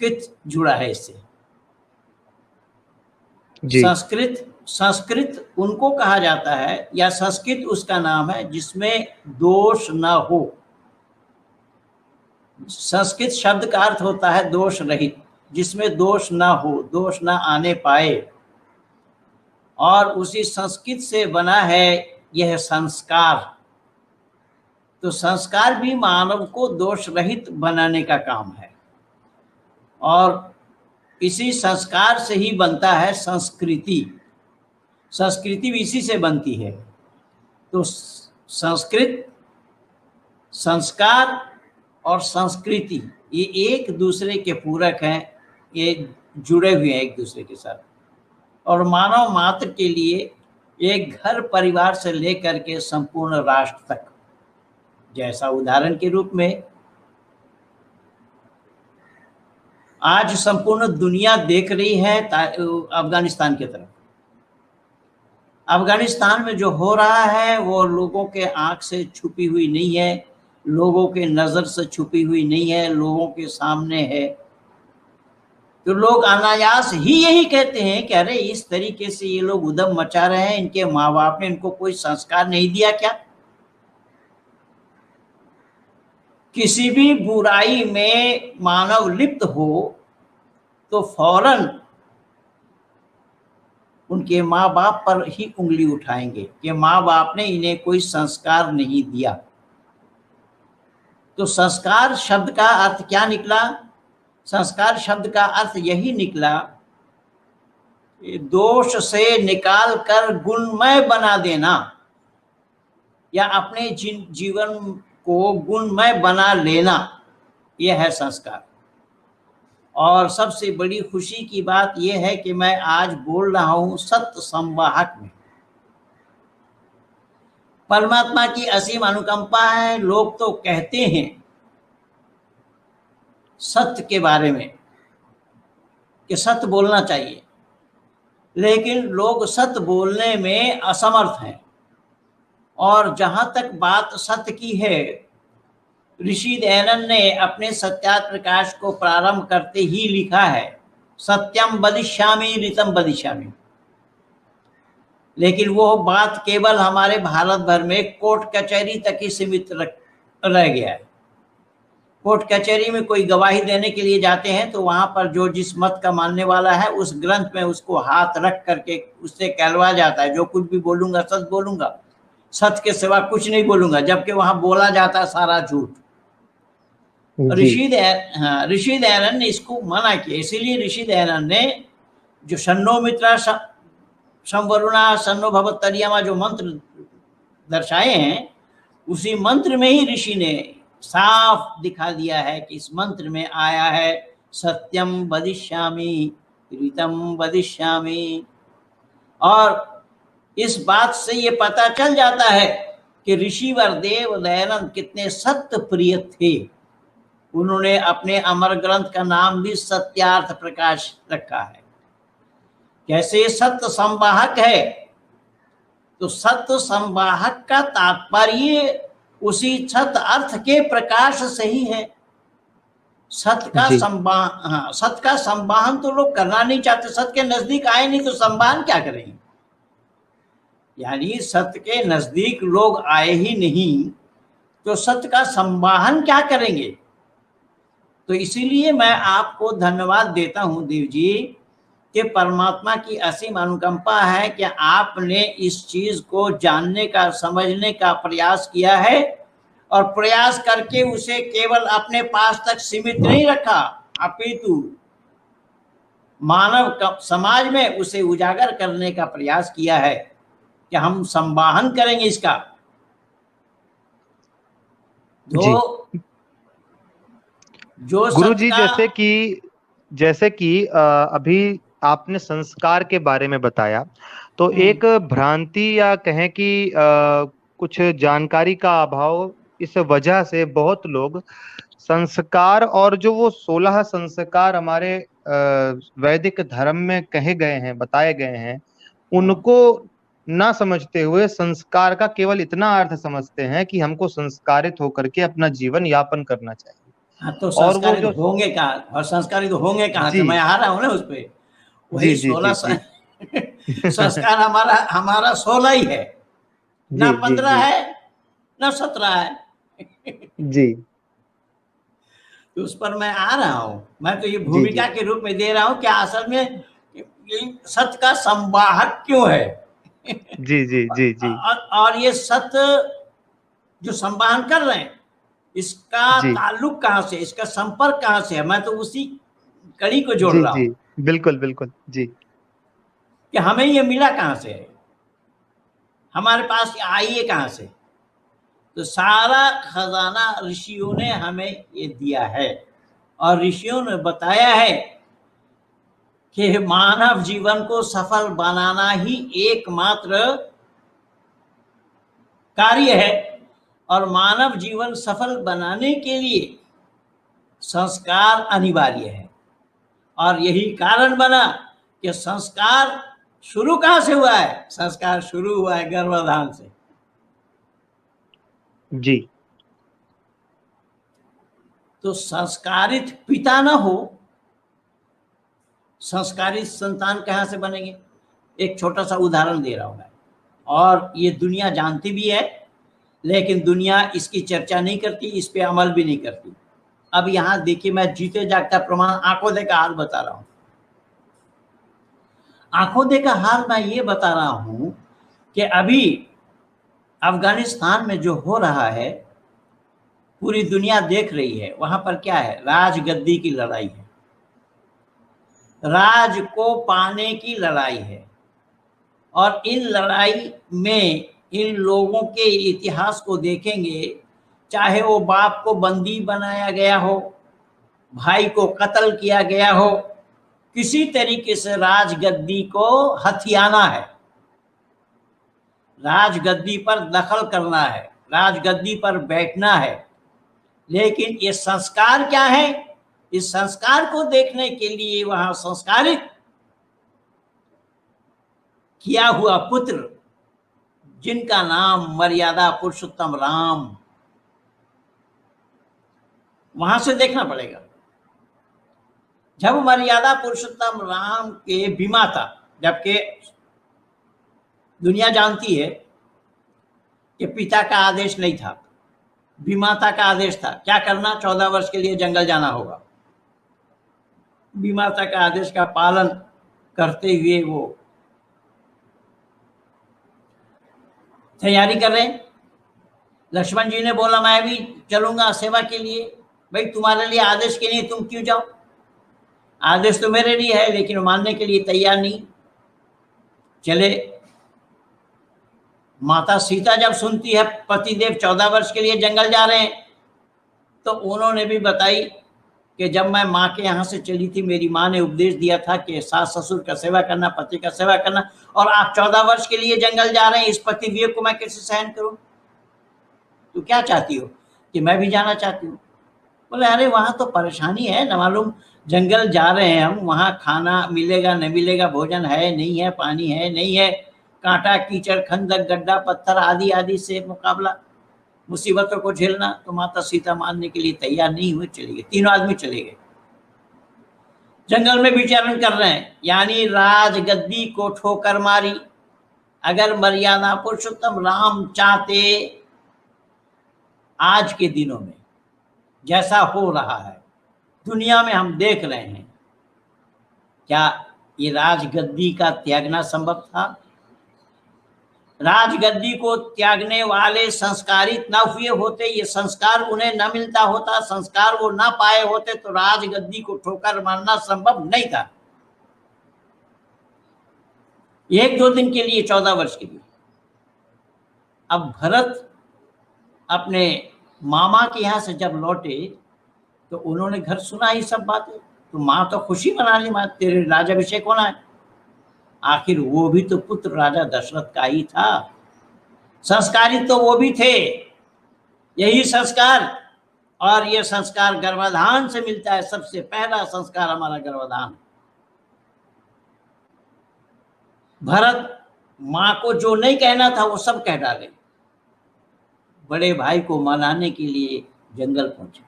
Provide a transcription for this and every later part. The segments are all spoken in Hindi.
संस्कृत जुड़ा है इससे। जी। संस्कृत उनको कहा जाता है, या संस्कृत उसका नाम है जिसमें दोष न हो। संस्कृत शब्द का अर्थ होता है दोष रहित, जिसमें दोष ना हो, दोष ना आने पाए। और उसी संस्कृत से बना है यह संस्कार। तो संस्कार भी मानव को दोष रहित बनाने का काम है, और इसी संस्कार से ही बनता है संस्कृति। संस्कृति भी इसी से बनती है। तो संस्कृत, संस्कार और संस्कृति ये एक दूसरे के पूरक हैं, ये जुड़े हुए हैं एक दूसरे के साथ। और मानव मात्र के लिए एक घर परिवार से लेकर के संपूर्ण राष्ट्र तक, जैसा उदाहरण के रूप में आज संपूर्ण दुनिया देख रही है अफगानिस्तान की तरफ। अफगानिस्तान में जो हो रहा है वो लोगों के आंख से छुपी हुई नहीं है, लोगों के नजर से छुपी हुई नहीं है, लोगों के सामने है। तो लोग अनायास ही यही कहते हैं कि अरे इस तरीके से ये लोग उद्यम मचा रहे हैं, इनके माँ बाप ने इनको कोई संस्कार नहीं दिया क्या? किसी भी बुराई में मानव लिप्त हो तो फौरन उनके माँ बाप पर ही उंगली उठाएंगे कि माँ बाप ने इन्हें कोई संस्कार नहीं दिया। तो संस्कार शब्द का अर्थ क्या निकला? संस्कार शब्द का अर्थ यही निकला, दोष से निकाल कर गुणमय बना देना, या अपने जीवन को गुणमय बना लेना, यह है संस्कार। और सबसे बड़ी खुशी की बात यह है कि मैं आज बोल रहा हूं सत्य संवाहक में। परमात्मा की असीम अनुकंपा है। लोग तो कहते हैं सत्य के बारे में कि सत्य बोलना चाहिए, लेकिन लोग सत्य बोलने में असमर्थ हैं। और जहां तक बात सत्य की है, ऋषि दयानंद ने अपने सत्यार्थ प्रकाश को प्रारंभ करते ही लिखा है, सत्यम वदिष्यामि ऋतम वदिष्यामि। लेकिन वो बात केवल हमारे भारत भर में कोर्ट कचहरी तक ही सीमित रह गया है। कोर्ट कचहरी में कोई गवाही देने के लिए जाते हैं तो वहां पर जो जिस मत का मानने वाला है उस ग्रंथ में उसको हाथ रख करके उससे कहलवा जाता है, जो कुछ भी बोलूंगा सच बोलूंगा, सत्य के सिवा कुछ नहीं बोलूंगा, जबकि वहां बोला जाता है सारा झूठ। ऋषि दयानंद ने इसको मना किया। इसीलिए ऋषि दयानंद ने जो शन्नो मित्रा संवरुणा शन्नो भवत्तरियमा जो मंत्र दर्शाए हैं, उसी मंत्र में ही ऋषि ने साफ दिखा दिया है कि इस मंत्र में आया है सत्यम वदिष्यामि ऋतम वदिष्यामि। और इस बात से ये पता चल जाता है कि ऋषिवर देव दयानंद कितने सत्य प्रिय थे। उन्होंने अपने अमर ग्रंथ का नाम भी सत्यार्थ प्रकाश रखा है। कैसे सत्य संवाहक है, तो सत्य संवाहक का तात्पर्य उसी सत्य अर्थ के प्रकाश से ही है। सत्य का संवाहन तो लोग करना नहीं चाहते। सत्य के नजदीक आए नहीं तो संवाहन क्या करेंगे? यानी सत्य के नजदीक लोग आए ही नहीं तो सत्य का संवाहन क्या करेंगे? तो इसीलिए मैं आपको धन्यवाद देता हूं देव जी कि परमात्मा की असीम अनुकंपा है कि आपने इस चीज को जानने का, समझने का प्रयास किया है, और प्रयास करके उसे केवल अपने पास तक सीमित नहीं रखा, अपितु मानव समाज में उसे उजागर करने का प्रयास किया है कि हम संवाहन करेंगे इसका। जो गुरु जी, जैसे कि अभी आपने संस्कार के बारे में बताया, तो एक भ्रांति या कहें कि कुछ जानकारी का अभाव, इस वजह से बहुत लोग संस्कार और जो वो 16 संस्कार हमारे वैदिक धर्म में कहे गए हैं, बताए गए हैं, उनको ना समझते हुए संस्कार का केवल इतना अर्थ समझते हैं कि हमको संस्कारित होकर के अपना जीवन यापन करना चाहिए। हाँ तो और वो संस्कारित जो होंगे कहाँ, और संस्कारित होंगे कहाँ से, जी मैं आ रहा हूँ ना उस पे। जी वही जी जी 16 जी संस्कार हमारा हमारा 16 ही है, जी ना जी 15 जी है ना 17 है। जी तो उस पर मैं आ रहा हूं, मैं तो ये जी जी भूमिका के रूप में दे रहा हूं कि असल में ये सत्य का संवाहक क्यों है। जी जी जी जी और ये सत्य जो संवाहन कर रहे हैं, इसका जी ताल्लुक कहां से, इसका संपर्क कहां से है, मैं तो उसी कड़ी को जोड़ जी रहा हूं जी बिल्कुल बिल्कुल जी कि हमें ये मिला कहां से है, हमारे पास आई है कहां से। तो सारा खजाना ऋषियों ने हमें ये दिया है, और ऋषियों ने बताया है कि मानव जीवन को सफल बनाना ही एकमात्र कार्य है, और मानव जीवन सफल बनाने के लिए संस्कार अनिवार्य है। और यही कारण बना कि संस्कार शुरू कहां से हुआ है, संस्कार शुरू हुआ है गर्भाधान से। जी तो संस्कारित पिता ना हो, संस्कारित संतान कहां से बनेंगे। एक छोटा सा उदाहरण दे रहा हूं मैं, और ये दुनिया जानती भी है, लेकिन दुनिया इसकी चर्चा नहीं करती, इस पे अमल भी नहीं करती। अब यहां देखिए, मैं जीते जागता प्रमाण आंखों देखा हाल बता रहा हूं। आंखों देखा हाल मैं ये बता रहा हूं कि अभी अफगानिस्तान में जो हो रहा है, पूरी दुनिया देख रही है। वहां पर क्या है, राजगद्दी की लड़ाई है, राज को पाने की लड़ाई है। और इन लड़ाई में इन लोगों के इतिहास को देखेंगे, चाहे वो बाप को बंदी बनाया गया हो, भाई को कत्ल किया गया हो, किसी तरीके से राजगद्दी को हथियाना है, राजगद्दी पर दखल करना है, राजगद्दी पर बैठना है। लेकिन ये संस्कार क्या है, इस संस्कार को देखने के लिए वहां संस्कारित किया हुआ पुत्र, जिनका नाम मर्यादा पुरुषोत्तम राम, वहां से देखना पड़ेगा। जब मर्यादा पुरुषोत्तम राम के विमाता, जबकि दुनिया जानती है कि पिता का आदेश नहीं था, विमाता का आदेश था, क्या करना, 14 वर्ष के लिए जंगल जाना होगा। विमाता का आदेश का पालन करते हुए वो तैयारी कर रहे हैं। लक्ष्मण जी ने बोला मैं भी चलूंगा सेवा के लिए। भाई तुम्हारे लिए आदेश के लिए तुम क्यों जाओ, आदेश तो मेरे लिए है, लेकिन मानने के लिए तैयार नहीं चले। माता सीता जब सुनती है पतिदेव 14 वर्ष के लिए जंगल जा रहे हैं, तो उन्होंने भी बताई कि जब मैं माँ के यहाँ से चली थी, मेरी माँ ने उपदेश दिया था कि सास ससुर का सेवा करना, पति का सेवा करना, और आप 14 वर्ष के लिए जंगल जा रहे हैं, इस पति वियोग को मैं कैसे सहन करूं। तो क्या चाहती हो, कि मैं भी जाना चाहती हूँ। बोले अरे वहां तो परेशानी है न मालूम, जंगल जा रहे हैं हम, वहां खाना मिलेगा नहीं मिलेगा, भोजन है नहीं है, पानी है नहीं है, कांटा कीचड़ खंदक गड्ढा पत्थर आदि आदि से मुकाबला, मुसीबतों को झेलना। तो माता सीता मानने के लिए तैयार नहीं हुए, चले गए, तीनों आदमी चले गए, जंगल में विचरण कर रहे हैं, यानी राजगद्दी को ठोकर मारी। अगर मर्यादा पुरुषोत्तम राम चाहते, आज के दिनों में जैसा हो रहा है दुनिया में हम देख रहे हैं, क्या ये राजगद्दी का त्यागना संभव था। राजगद्दी को त्यागने वाले संस्कारित न हुए होते, ये संस्कार उन्हें न मिलता होता, संस्कार वो न पाए होते, तो राजगद्दी को ठोकर मारना संभव नहीं था। 1-2 दिन के लिए, 14 वर्ष के लिए। अब भरत अपने मामा के यहाँ से जब लौटे, तो उन्होंने घर सुना ही सब बातें, तो माँ तो खुशी मना ली, माँ तेरे राजाभिषेक होना है। आखिर वो भी तो पुत्र राजा दशरथ का ही था, संस्कारित तो वो भी थे। यही संस्कार, और ये संस्कार गर्भाधान से मिलता है, सबसे पहला संस्कार हमारा गर्भाधान। भरत माँ को जो नहीं कहना था वो सब कह डाले, बड़े भाई को मनाने के लिए जंगल पहुंचे।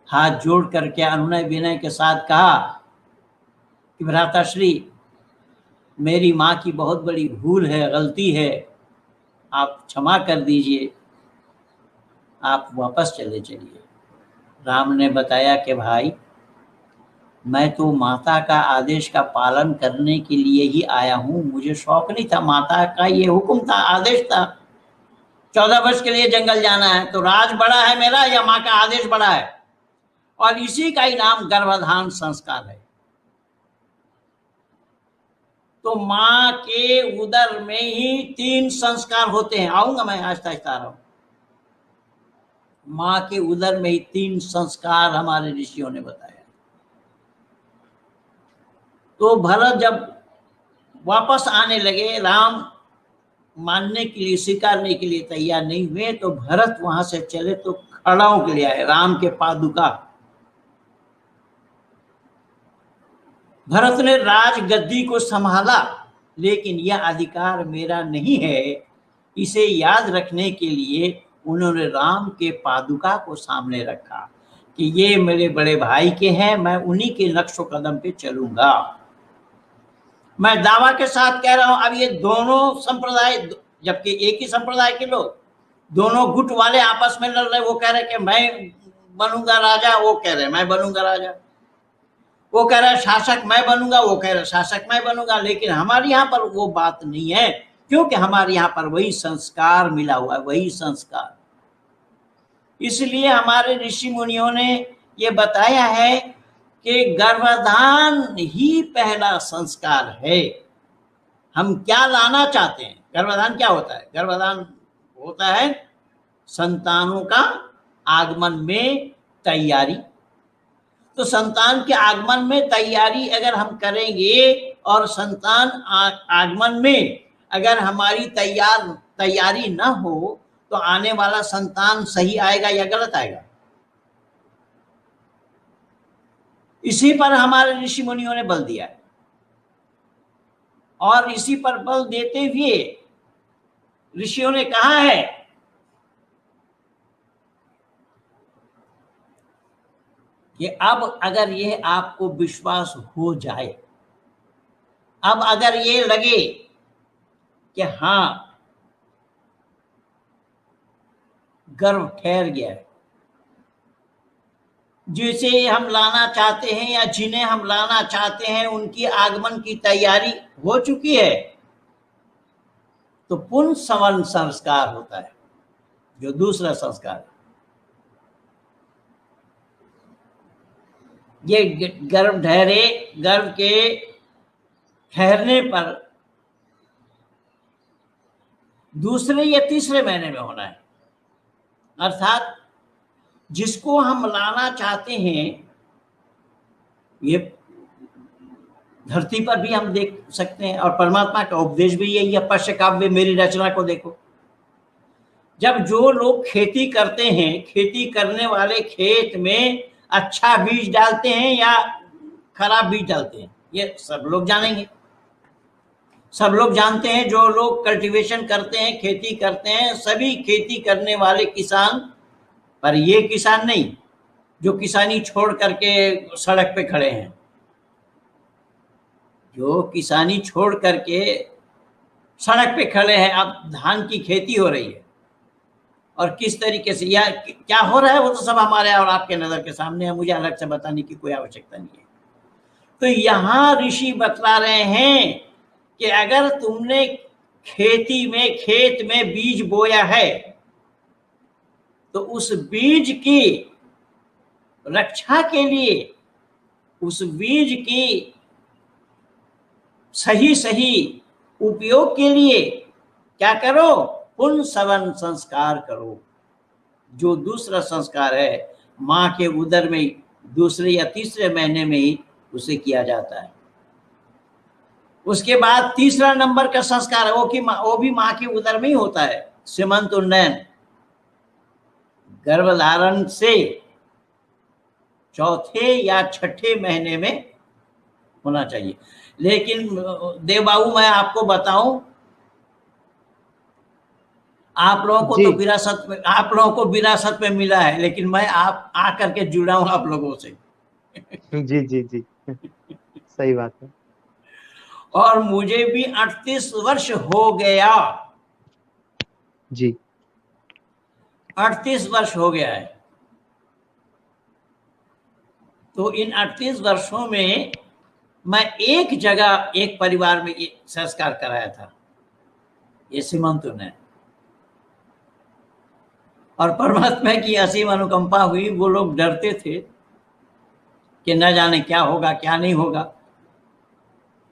हाथ जोड़ करके अनुनय विनय के साथ कहा कि भ्राताश्री, मेरी माँ की बहुत बड़ी भूल है, गलती है, आप क्षमा कर दीजिए, आप वापस चले चलिए। राम ने बताया कि भाई, मैं तो माता का आदेश का पालन करने के लिए ही आया हूँ, मुझे शौक नहीं था, माता का ये हुक्म था, आदेश था। 14 वर्ष के लिए जंगल जाना है, तो राज बड़ा है मेरा या माँ का आदेश बड़ा है? और इसी का ही नाम गर्भाधान संस्कार है। तो माँ के उदर में ही 3 संस्कार होते हैं। आऊंगा मैं, आहिस्ता आहिस्ता आ रहा हूं। माँ के उदर में ही 3 संस्कार हमारे ऋषियों ने बताया। तो भरत जब वापस आने लगे, राम मानने के लिए, स्वीकारने के लिए तैयार नहीं हुए, तो भरत वहां से चले तो खड़ाओं के लिए आए, राम के पादुका। भरत ने राज गद्दी को संभाला, लेकिन यह अधिकार मेरा नहीं है, इसे याद रखने के लिए उन्होंने राम के पादुका को सामने रखा कि ये मेरे बड़े भाई के हैं, मैं उन्हीं के नक्शो कदम पे चलूंगा। मैं दावा के साथ कह रहा हूं, अब ये दोनों संप्रदाय, जबकि एक ही संप्रदाय के लोग, दोनों गुट वाले आपस में लड़ रहे। वो कह रहे कि मैं बनूंगा राजा, वो कह रहे मैं बनूंगा राजा। वो कह रहा है शासक मैं बनूंगा, वो कह रहा है शासक मैं बनूंगा। लेकिन हमारे यहाँ पर वो बात नहीं है, क्योंकि हमारे यहाँ पर वही संस्कार मिला हुआ है, वही संस्कार। इसलिए हमारे ऋषि मुनियों ने ये बताया है कि गर्भाधान ही पहला संस्कार है। हम क्या लाना चाहते हैं? गर्भाधान क्या होता है? गर्भाधान होता है संतानों का आगमन में तैयारी। तो संतान के आगमन में तैयारी अगर हम करेंगे और संतान आगमन में अगर हमारी तैयारी ना हो, तो आने वाला संतान सही आएगा या गलत आएगा? इसी पर हमारे ऋषि मुनियों ने बल दिया है। और इसी पर बल देते हुए ऋषियों ने कहा है कि अब अगर ये आपको विश्वास हो जाए, अब अगर ये लगे कि हाँ गर्भ ठहर गया है, जिसे हम लाना चाहते हैं या जिन्हें हम लाना चाहते हैं उनकी आगमन की तैयारी हो चुकी है, तो पुंसवन संस्कार होता है, जो दूसरा संस्कार है। ये गर्भ के ठहरने पर दूसरे या तीसरे महीने में होना है। अर्थात जिसको हम लाना चाहते हैं, ये धरती पर भी हम देख सकते हैं, और परमात्मा का उपदेश भी यही है। पश्य काव्य मेरी रचना को देखो, जब जो लोग खेती करते हैं, खेती करने वाले खेत में अच्छा बीज डालते हैं या खराब बीज डालते हैं, ये सब लोग जानेंगे, सब लोग जानते हैं। जो लोग कल्टीवेशन करते हैं, खेती करते हैं, सभी खेती करने वाले किसान, पर ये किसान नहीं जो किसानी छोड़ करके सड़क पे खड़े हैं। जो किसानी छोड़ करके सड़क पे खड़े हैं, अब धान की खेती हो रही है, और किस तरीके से या क्या हो रहा है वो तो सब हमारे और आपके नजर के सामने है, मुझे अलग से बताने की कोई आवश्यकता नहीं है। तो यहाँ ऋषि बतला रहे हैं कि अगर तुमने खेत में बीज बोया है, तो उस बीज की रक्षा के लिए, उस बीज की सही उपयोग के लिए क्या करो? पुंसवन संस्कार करो। जो दूसरा संस्कार है, माँ के उदर में दूसरे या तीसरे महीने में ही उसे किया जाता है। उसके बाद तीसरा नंबर का संस्कार है वो भी माँ के उदर में ही होता है, सीमंत उन्नयन। गर्भधारण से चौथे या छठे महीने में होना चाहिए। लेकिन देवबाबू मैं आपको बताऊं, आप लोगों को जी तो विरासत में, आप लोगों को विरासत में मिला है, लेकिन मैं आप आकर के जुड़ा हूं आप लोगों से। जी जी जी, सही बात है। और मुझे भी 38 वर्ष हो गया, जी 38 वर्ष हो गया है। तो इन 38 वर्षों में मैं एक जगह एक परिवार में संस्कार कराया था, ये सीमंतु ने। और परमात्मा की असीम अनुकंपा हुई, वो लोग डरते थे कि न जाने क्या होगा क्या नहीं होगा।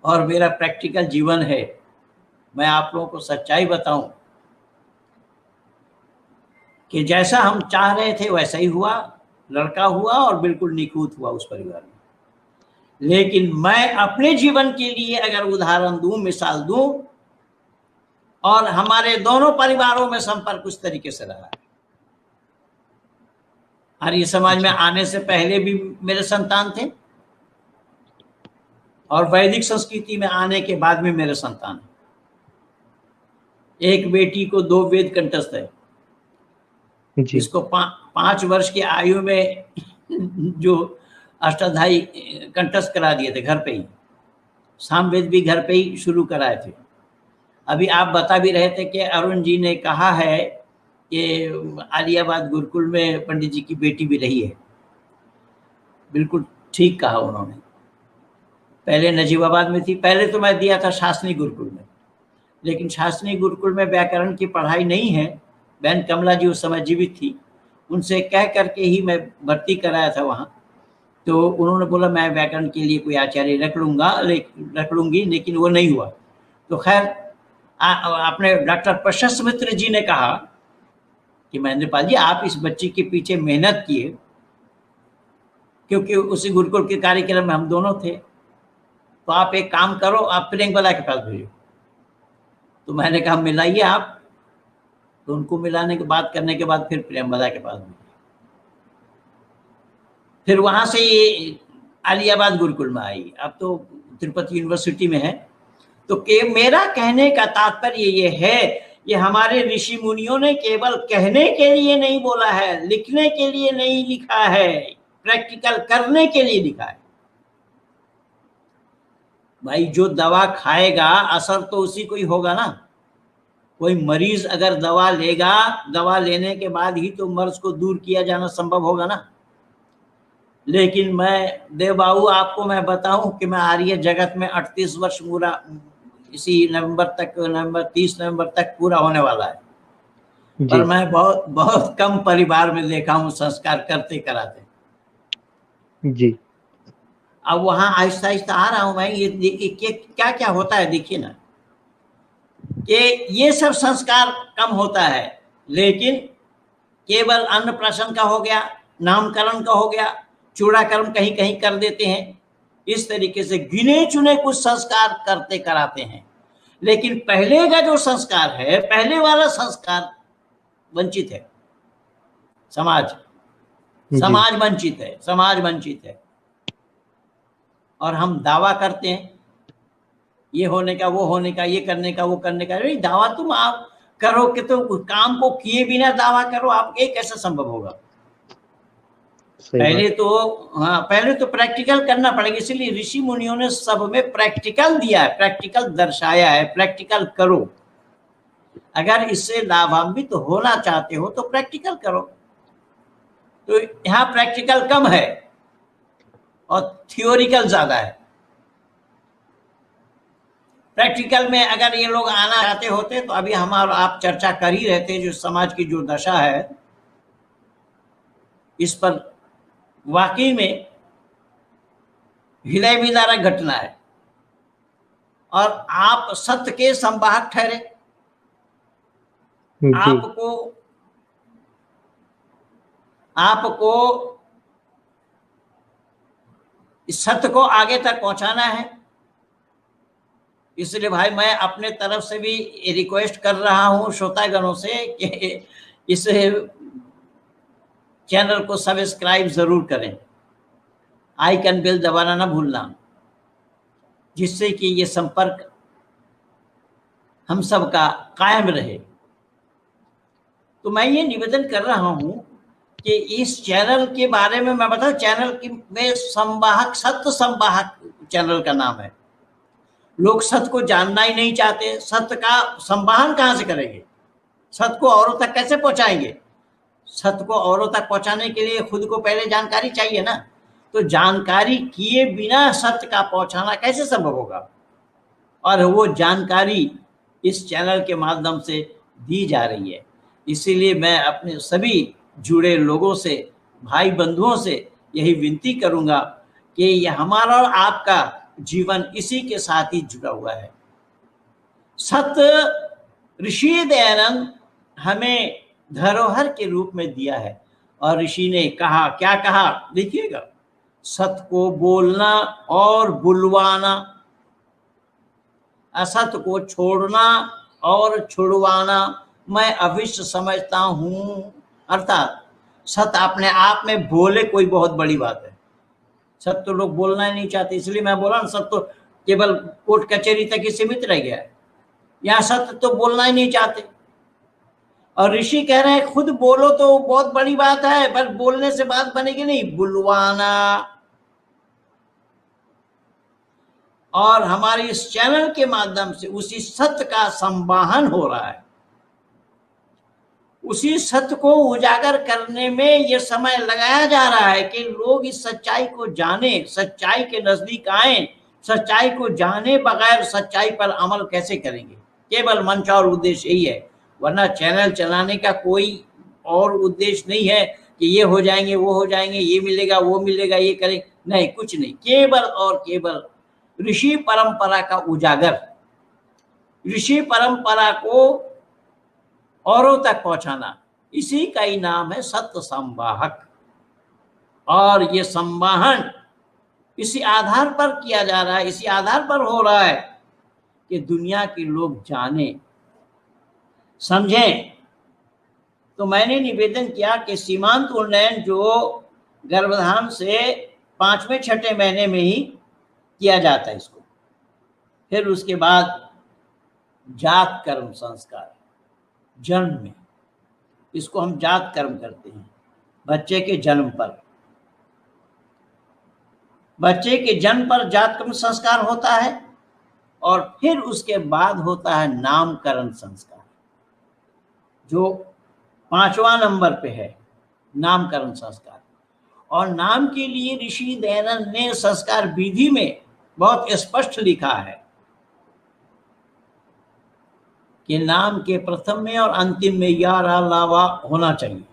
और मेरा प्रैक्टिकल जीवन है, मैं आप लोगों को सच्चाई बताऊं कि जैसा हम चाह रहे थे वैसा ही हुआ, लड़का हुआ और बिल्कुल निखूत हुआ उस परिवार में। लेकिन मैं अपने जीवन के लिए अगर उदाहरण दूं, मिसाल दूं, और हमारे दोनों परिवारों में संपर्क उस तरीके से रहा है। आर्य समाज में जी आने से पहले भी मेरे संतान थे, और वैदिक संस्कृति में आने के बाद में मेरे संतान हैं। एक बेटी को 2 वेद कंठस्थ है, जी जिसको 5 वर्ष की आयु में जो अष्टाध्यायी कंठस्थ करा दिए थे घर पे ही, सामवेद भी घर पे ही शुरू कराए थे। अभी आप बता भी रहे थे कि अरुण जी ने कहा है कि आलियाबाद गुरुकुल में पंडित जी की बेटी भी रही है। बिल्कुल ठीक कहा उन्होंने। पहले नजीबाबाद में थी, पहले तो मैं दिया था शासनी गुरुकुल में, लेकिन शासनी गुरुकुल में व्याकरण की पढ़ाई नहीं है। बहन कमला जी उस समय जीवित थी, उनसे कह करके ही मैं भर्ती कराया था वहाँ। तो उन्होंने बोला मैं व्याकरण के लिए कोई आचार्य रख लूँगी, लेकिन वो नहीं हुआ। तो खैर आपने डॉक्टर प्रशस्त मित्र जी ने कहा कि महेंद्रपाल जी आप इस बच्ची के पीछे मेहनत किए, क्योंकि उसी गुरुकुल के कार्यक्रम में हम दोनों थे। तो आप एक काम करो, आप प्रियंका के पास भेजो। तो मैंने कहा मिलाइए आप। तो उनको मिलाने के बात करने के बाद फिर प्रियंका के पास भेजे। फिर वहां से ये आलियाबाद गुरुकुल में आई, अब तो तिरुपति यूनिवर्सिटी में है। तो मेरा कहने का तात्पर्य ये है, ये हमारे ऋषि मुनियों ने केवल कहने के लिए नहीं बोला है, लिखने के लिए नहीं लिखा है, प्रैक्टिकल करने के लिए लिखा है। भाई जो दवा खाएगा असर तो उसी को ही होगा ना। कोई मरीज अगर दवा लेगा, दवा लेने के बाद ही तो मर्ज को दूर किया जाना संभव होगा ना। लेकिन मैं देव बाबू आपको मैं बताऊं कि मैं आर्य जगत में 38 वर्ष पूरा, इसी नवंबर 30 नवंबर तक पूरा होने वाला है। जी पर मैं बहुत बहुत कम परिवार में देखा हूं संस्कार करते कराते। जी अब वहां आहिस्ता आहिस्ता आ रहा हूं मैं, ये देखिए क्या क्या होता है। देखिए ना कि ये सब संस्कार कम होता है, लेकिन केवल अन्नप्राशन का हो गया, नामकरण का हो गया, चूड़ाकर्म कहीं कहीं कर देते हैं। इस तरीके से गिने चुने कुछ संस्कार करते कराते हैं। लेकिन पहले का जो संस्कार है, पहले वाला संस्कार वंचित है। समाज जी समाज वंचित है, समाज वंचित है। और हम दावा करते हैं ये होने का, वो होने का, ये करने का, वो करने का। नहीं, दावा तुम आप करो कि तो काम को किए बिना दावा करो, आप ये कैसे संभव होगा। सही बात। पहले तो हाँ, पहले तो प्रैक्टिकल करना पड़ेगा। इसीलिए ऋषि मुनियों ने सब में प्रैक्टिकल दिया है, प्रैक्टिकल दर्शाया है, प्रैक्टिकल करो। अगर इससे लाभान्वित तो होना चाहते हो तो प्रैक्टिकल करो। तो यहाँ प्रैक्टिकल कम है और थियोरिकल ज्यादा है। प्रैक्टिकल में अगर ये लोग आना चाहते होते तो अभी हम और आप चर्चा कर ही रहे थे, जो समाज की जो दशा है इस पर वाकई में हृदय विदारक घटना है। और आप सत्य के संवाहक ठहरे। जी आपको इस सत्य को आगे तक पहुंचाना है। इसलिए भाई मैं अपने तरफ से भी रिक्वेस्ट कर रहा हूं श्रोतागणों से कि इस चैनल को सब्सक्राइब जरूर करें, आइकन बेल दबाना ना भूलना, जिससे कि ये संपर्क हम सबका कायम रहे। तो मैं ये निवेदन कर रहा हूं कि इस चैनल के बारे में मैं बताऊं, चैनल की में संवाहक, सत्य संवाहक चैनल का नाम है। लोग सत्य को जानना ही नहीं चाहते, सत्य का संवाहन कहां से करेंगे, सत्य को औरों तक कैसे पहुंचाएंगे? सत्य को औरों तक पहुंचाने के लिए खुद को पहले जानकारी चाहिए ना। तो जानकारी किए बिना सत्य का पहुंचाना कैसे संभव होगा? और वो जानकारी इस चैनल के माध्यम से दी जा रही है। इसीलिए मैं अपने सभी जुड़े लोगों से, भाई बंधुओं से यही विनती करूंगा कि ये हमारा और आपका जीवन इसी के साथ ही जुड़ा हुआ है। सत्य ऋषि दयानंद हमें धरोहर के रूप में दिया है। और ऋषि ने कहा, क्या कहा देखिएगा, सत्य को बोलना और बुलवाना, असत्य को छोड़ना और छुड़वाना मैं अवश्य समझता हूं। अर्थात सत्य अपने आप में बोले कोई बहुत बड़ी बात है। सत्य तो लोग बोलना ही नहीं चाहते, इसलिए मैं बोला ना, सत्य तो केवल कोर्ट कचहरी तक ही सीमित रह गया है। यहाँ सत्य तो बोलना ही नहीं चाहते। और ऋषि कह रहे हैं खुद बोलो तो बहुत बड़ी बात है, पर बोलने से बात बनेगी नहीं, बुलवाना। और हमारे इस चैनल के माध्यम से उसी सत्य का संवाहन हो रहा है। उसी सत्य को उजागर करने में यह समय लगाया जा रहा है कि लोग इस सच्चाई को जाने, सच्चाई के नजदीक आए। सच्चाई को जाने बगैर सच्चाई पर अमल कैसे करेंगे? केवल मंच और उद्देश्य यही है, वरना चैनल चलाने का कोई और उद्देश्य नहीं है कि ये हो जाएंगे, वो हो जाएंगे, ये मिलेगा, वो मिलेगा, ये करें, नहीं, कुछ नहीं। केवल और केवल ऋषि परंपरा का उजागर, ऋषि परंपरा को औरों तक पहुंचाना, इसी का ही नाम है सत्य संवाहक। और ये संवाहन इसी आधार पर किया जा रहा है, इसी आधार पर हो रहा है कि दुनिया के लोग जाने, समझें। तो मैंने निवेदन किया कि सीमांत उन्नयन जो गर्भधारण से 5वें 6ठे महीने में ही किया जाता है इसको, फिर उसके बाद जात कर्म संस्कार जन्म में, इसको हम जात कर्म करते हैं। बच्चे के जन्म पर, बच्चे के जन्म पर जात कर्म संस्कार होता है। और फिर उसके बाद होता है नामकरण संस्कार, जो 5वां नंबर पे है, नामकरण संस्कार। और नाम के लिए ऋषि दयानंद ने संस्कार विधि में बहुत स्पष्ट लिखा है कि नाम के प्रथम में और अंतिम में या रा लावा होना चाहिए।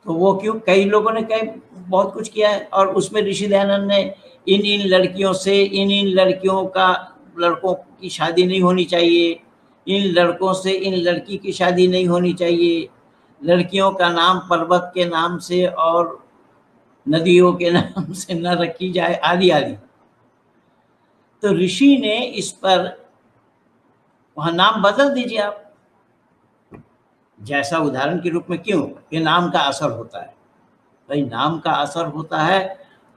तो वो क्यों, कई लोगों ने कई बहुत कुछ किया है। और उसमें ऋषि दयानंद ने इन लड़कियों से, इन लड़कों की शादी नहीं होनी चाहिए, इन लड़कों से इन लड़की की शादी नहीं होनी चाहिए, लड़कियों का नाम पर्वत के नाम से और नदियों के नाम से न रखी जाए, आदि आदि। तो ऋषि ने इस पर, वहां नाम बदल दीजिए आप, जैसा उदाहरण के रूप में, क्यों, ये नाम का असर होता है। भाई नाम का असर होता है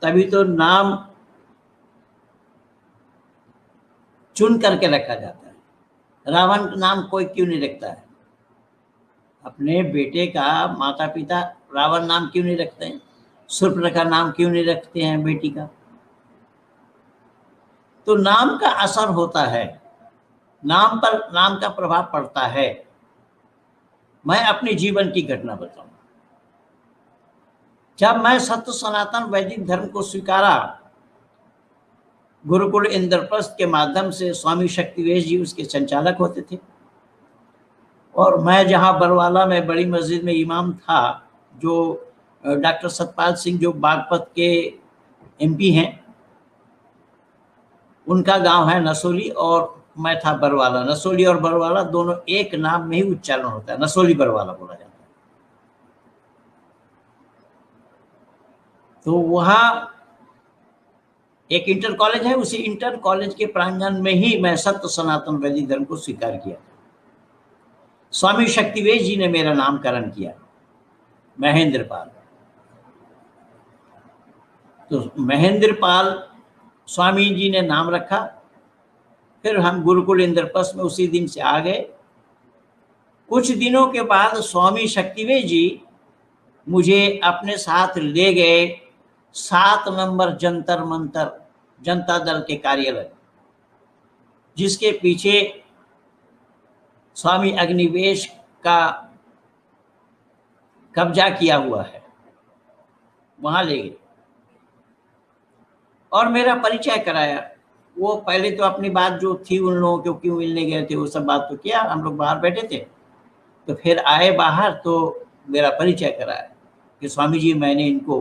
तभी तो नाम चुन करके रखा जाता है। रावण नाम कोई क्यों नहीं रखता है? अपने बेटे का माता पिता रावण नाम क्यों नहीं रखते हैं? शूर्पणखा नाम क्यों नहीं रखते हैं बेटी का? तो नाम का असर होता है, नाम पर नाम का प्रभाव पड़ता है। मैं अपने जीवन की घटना बताऊं। जब मैं सत्य सनातन वैदिक धर्म को स्वीकारा, गुरुकुल इंद्रप्रस्थ के माध्यम से, स्वामी शक्तिवेश जी उसके संचालक होते थे। और मैं जहां बरवाला में बड़ी मस्जिद में इमाम था, जो डॉक्टर सतपाल सिंह जो बागपत के एमपी हैं, उनका गांव है नसोली, और मैं था बरवाला। नसोली और बरवाला दोनों एक नाम में ही उच्चारण होता है, नसोली बरवाला बोला जाता है। तो वहाँ एक इंटर कॉलेज है, उसी इंटर कॉलेज के प्रांगण में ही मैं सत्य सनातन वैदिक धर्म को स्वीकार किया। स्वामी शक्तिवेश जी ने मेरा नामकरण किया, महेंद्र पाल। तो महेंद्र पाल स्वामी जी ने नाम रखा। फिर हम गुरुकुल इंद्रप्रस्थ में उसी दिन से आ गए। कुछ दिनों के बाद स्वामी शक्तिवेद जी मुझे अपने साथ ले गए 7 नंबर जंतर मंतर जनता दल के कार्यालय, जिसके पीछे स्वामी अग्निवेश का कब्जा किया हुआ है, वहां ले गए और मेरा परिचय कराया। वो पहले तो अपनी बात जो थी उन लोगों को क्यों मिलने गए थे वो सब बात तो किया, हम लोग बाहर बैठे थे। तो फिर आए बाहर तो मेरा परिचय कराया कि स्वामी जी मैंने इनको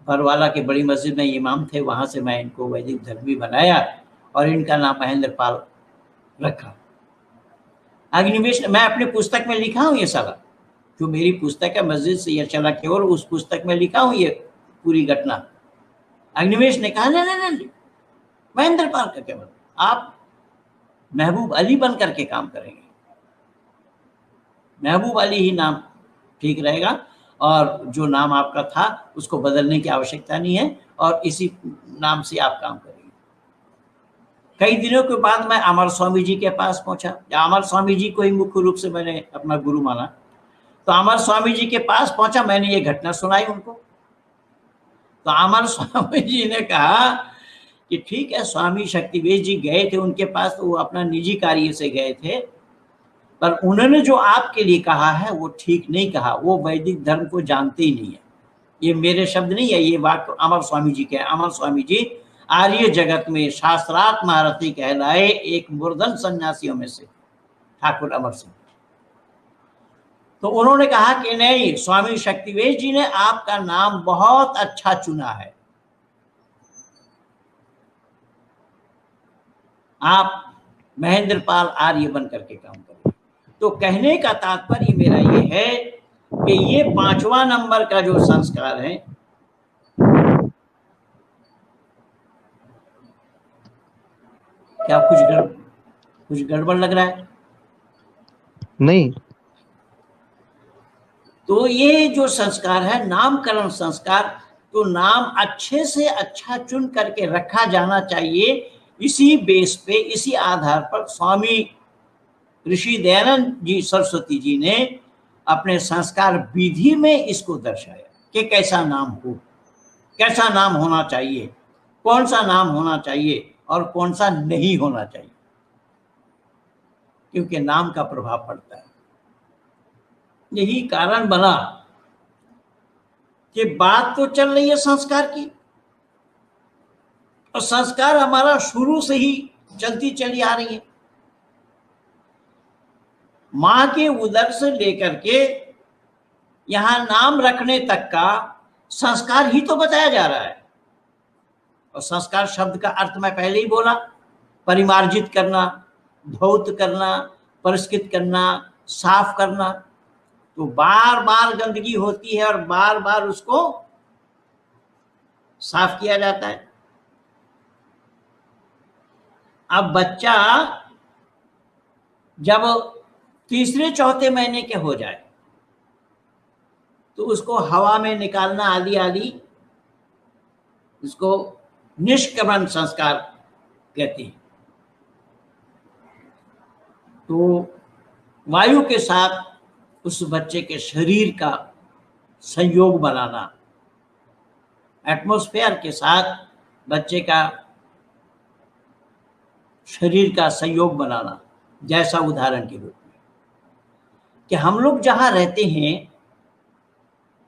बरवाला के बड़ी मस्जिद में इमाम थे, वहां से मैं इनको वैदिक धर्मी बनाया और इनका नाम महेंद्र पाल रखा। अग्निवेश मैं अपनी पुस्तक में लिखा हूँ ये सारा, जो मेरी पुस्तक है मस्जिद से यह चला के, और उस पुस्तक में लिखा हूँ ये पूरी घटना। अग्निवेश ने कहा नहीं, महेंद्र पाल का क्या मतलब, आप महबूब अली बन करके काम करेंगे, महबूब अली ही नाम ठीक रहेगा, और जो नाम आपका था उसको बदलने की आवश्यकता नहीं है, और इसी नाम से आप काम करेंगे। कई दिनों के बाद मैं अमर स्वामी जी के पास पहुंचा, अमर स्वामी जी को ही मुख्य रूप से मैंने अपना गुरु माना। तो अमर स्वामी जी के पास पहुंचा, मैंने ये घटना सुनाई उनको। तो अमर स्वामी जी ने कहा कि ठीक है, स्वामी शक्तिवेद जी गए थे उनके पास, तो वो अपना निजी कार्य से गए थे, पर उन्होंने जो आपके लिए कहा है वो ठीक नहीं कहा, वो वैदिक धर्म को जानते ही नहीं है। ये मेरे शब्द नहीं है, ये बात तो अमर स्वामी जी के हैं। अमर स्वामी जी आर्य जगत में शास्त्रार्थ महारथी कहलाए एक मूर्धन सन्यासियों में से ठाकुर अमर सिंह। तो उन्होंने कहा कि नहीं, स्वामी शक्तिवेद जी ने आपका नाम बहुत अच्छा चुना है, आप महेंद्र पाल आर्य बन करके काम करें। तो कहने का तात्पर्य मेरा ये है कि ये 5वां नंबर का जो संस्कार है, क्या कुछ गड़बड़ लग रहा है? नहीं। तो ये जो संस्कार है नामकरण संस्कार, तो नाम अच्छे से अच्छा चुन करके रखा जाना चाहिए। इसी बेस पे, इसी आधार पर स्वामी ऋषि दयानंद जी सरस्वती जी ने अपने संस्कार विधि में इसको दर्शाया कि कैसा नाम हो, कैसा नाम होना चाहिए, कौन सा नाम होना चाहिए और कौन सा नहीं होना चाहिए, क्योंकि नाम का प्रभाव पड़ता है। यही कारण बना कि बात तो चल रही है संस्कार की, और संस्कार हमारा शुरू से ही चलती चली आ रही है। मां के उदर से लेकर के यहां नाम रखने तक का संस्कार ही तो बताया जा रहा है। और संस्कार शब्द का अर्थ मैं पहले ही बोला, परिमार्जित करना, धौत करना, परिष्कृत करना, साफ करना। तो बार बार गंदगी होती है और बार बार उसको साफ किया जाता है। अब बच्चा जब तीसरे चौथे महीने के हो जाए तो उसको हवा में निकालना आदि आदि, इसको निष्क्रमण संस्कार कहते हैं। तो वायु के साथ उस बच्चे के शरीर का संयोग बनाना, एटमॉस्फेयर के साथ बच्चे का शरीर का संयोग बनाना। जैसा उदाहरण के रूप में कि हम लोग जहां रहते हैं,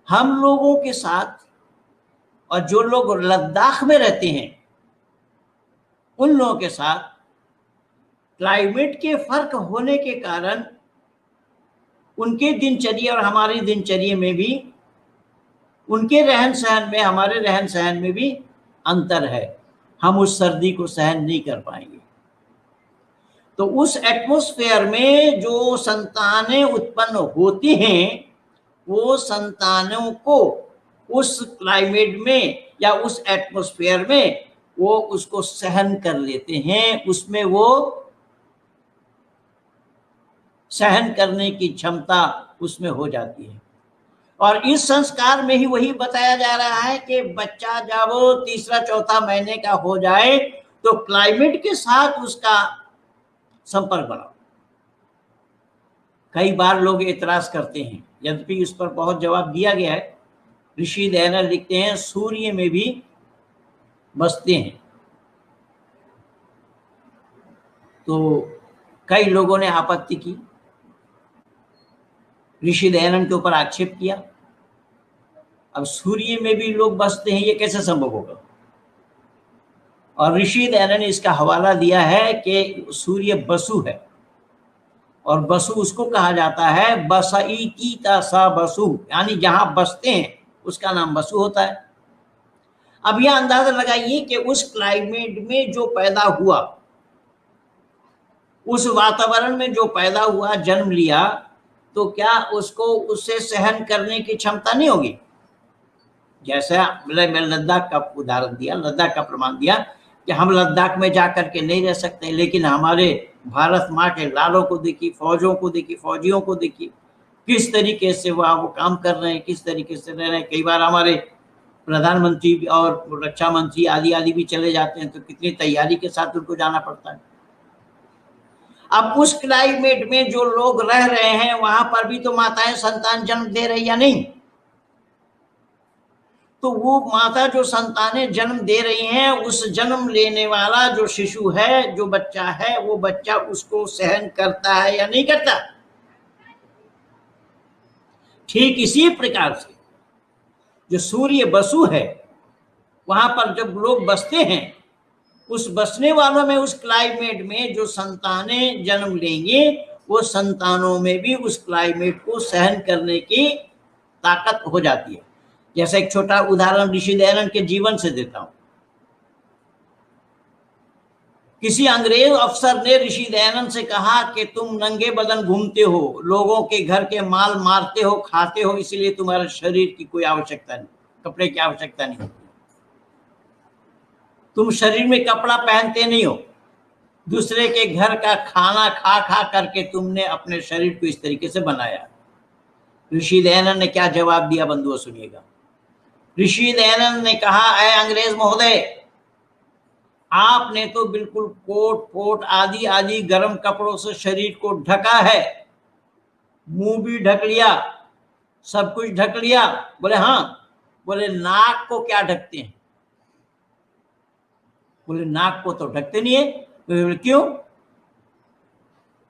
हम लोगों के साथ और जो लोग लद्दाख में रहते हैं उन लोगों के साथ क्लाइमेट के फर्क होने के कारण उनके दिनचर्या और हमारी दिनचर्या में भी, उनके रहन सहन में हमारे रहन सहन में भी अंतर है। हम उस सर्दी को सहन नहीं कर पाएंगे। तो उस एटमॉस्फेयर में जो संतानें उत्पन्न होती हैं, वो संतानों को उस क्लाइमेट में या उस एटमॉस्फेयर में वो उसको सहन कर लेते हैं, उसमें वो सहन करने की क्षमता उसमें हो जाती है। और इस संस्कार में ही वही बताया जा रहा है कि बच्चा जब तीसरा चौथा महीने का हो जाए तो क्लाइमेट के साथ उसका संपर्क बनाओ। कई बार लोग एतराज करते हैं, यद्यपि उस पर बहुत जवाब दिया गया है। ऋषि दयानंद लिखते हैं सूर्य में भी बसते हैं। तो कई लोगों ने आपत्ति की, ऋषि दयानंद के ऊपर आक्षेप किया। अब सूर्य में भी लोग बसते हैं, ये कैसे संभव होगा? और ऋषि दयानंद ने इसका हवाला दिया है कि सूर्य बसु है, और बसु उसको कहा जाता है बसईतीता सा बसु, यानी जहां बसते हैं उसका नाम बसु होता है। अब यह अंदाजा लगाइए कि उस क्लाइमेट में जो पैदा हुआ, उस वातावरण में जो पैदा हुआ, जन्म लिया, तो क्या उसको उससे सहन करने की क्षमता नहीं होगी? जैसा मैं लद्दाख का उदाहरण दिया, लद्दाख का प्रमाण दिया कि हम लद्दाख में जाकर के नहीं रह सकते, लेकिन हमारे भारत माँ के लालों को देखिए, फौजों को देखिए, फौजियों को देखिए, किस तरीके से वह वो काम कर रहे हैं, किस तरीके से रह रहे हैं। कई बार हमारे प्रधानमंत्री और रक्षा मंत्री आदि आदि भी चले जाते हैं, तो कितनी तैयारी के साथ उनको जाना पड़ता है। अब उस क्लाइमेट में जो लोग रह रहे हैं, वहां पर भी तो माताएं संतान जन्म दे रही या नहीं? तो वो माता जो संतानें जन्म दे रही हैं, उस जन्म लेने वाला जो शिशु है, जो बच्चा है, वो बच्चा उसको सहन करता है या नहीं करता? ठीक इसी प्रकार से जो सूर्य बसु है, वहां पर जब लोग बसते हैं, उस बसने वालों में, उस क्लाइमेट में जो संतानें जन्म लेंगे, वो संतानों में भी उस क्लाइमेट को सहन करने की ताकत हो जाती है। जैसे एक छोटा उदाहरण ऋषि दयानंद के जीवन से देता हूं। किसी अंग्रेज अफसर ने ऋषि दयानंद से कहा कि तुम नंगे बदन घूमते हो, लोगों के घर के माल मारते हो, खाते हो, इसलिए तुम्हारे शरीर की कोई आवश्यकता नहीं, कपड़े की आवश्यकता नहीं, तुम शरीर में कपड़ा पहनते नहीं हो, दूसरे के घर का खाना खा खा करके तुमने अपने शरीर को इस तरीके से बनाया। ऋषि दयानंद ने क्या जवाब दिया, बंधुओं सुनिएगा। ऋषि दयानंद ने कहा, ऐ अंग्रेज महोदय, आपने तो बिल्कुल कोट फोट आदि आदि गर्म कपड़ों से शरीर को ढका है, मुंह भी ढक लिया, सब कुछ ढक लिया। बोले हाँ। बोले नाक को क्या ढकते हैं? बोले नाक को तो ढकते नहीं है। बोले क्यों?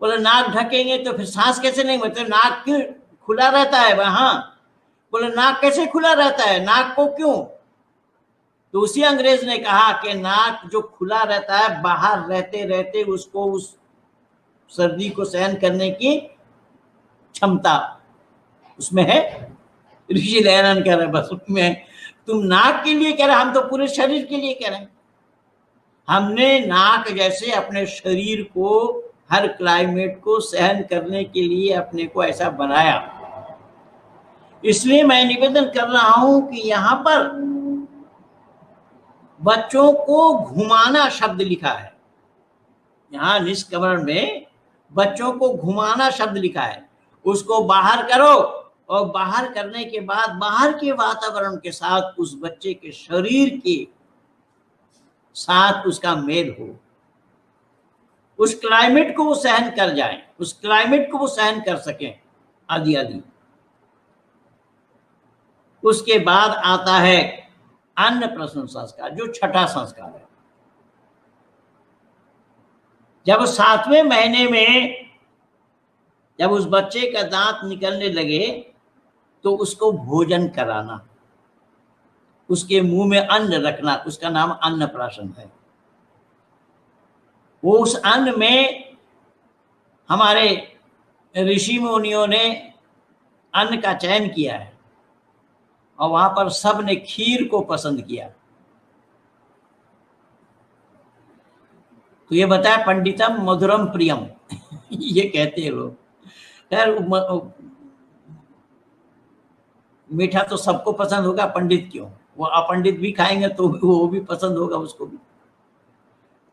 बोले नाक ढकेंगे तो फिर सांस कैसे नहीं, मतलब नाक क्यों खुला रहता है? हाँ। बोले नाक कैसे खुला रहता है, नाक को क्यों? तो उसी अंग्रेज ने कहा कि नाक जो खुला रहता है, बाहर रहते रहते उसको उस सर्दी को सहन करने की क्षमता उसमें है। ऋषि दयानंद कह रहे बस उसमें, तुम नाक के लिए कह रहे, हम तो पूरे शरीर के लिए कह रहे हैं। हमने नाक जैसे अपने शरीर को, हर क्लाइमेट को सहन करने के लिए अपने को ऐसा बनाया। इसलिए मैं निवेदन कर रहा हूं कि यहां पर बच्चों को घुमाना शब्द लिखा है, यहां निष्कवरण में बच्चों को घुमाना शब्द लिखा है। उसको बाहर करो, और बाहर करने के बाद बाहर के वातावरण के साथ उस बच्चे के शरीर के साथ उसका मेल हो, उस क्लाइमेट को वो सहन कर जाए, उस क्लाइमेट को वो सहन कर सकें, आदि आदि। उसके बाद आता है अन्नप्राशन संस्कार, जो छठा संस्कार है। जब 7वें महीने में जब उस बच्चे का दांत निकलने लगे, तो उसको भोजन कराना, उसके मुंह में अन्न रखना, उसका नाम अन्नप्राशन है। वो उस अन्न में हमारे ऋषि मुनियों ने अन्न का चयन किया है, और वहां पर सब ने खीर को पसंद किया। तो ये बताया पंडितम मधुरम प्रियम ये कहते हैं लोग। खैर मीठा तो सबको पसंद होगा, पंडित क्यों, वो अपंडित भी खाएंगे तो वो भी पसंद होगा उसको भी।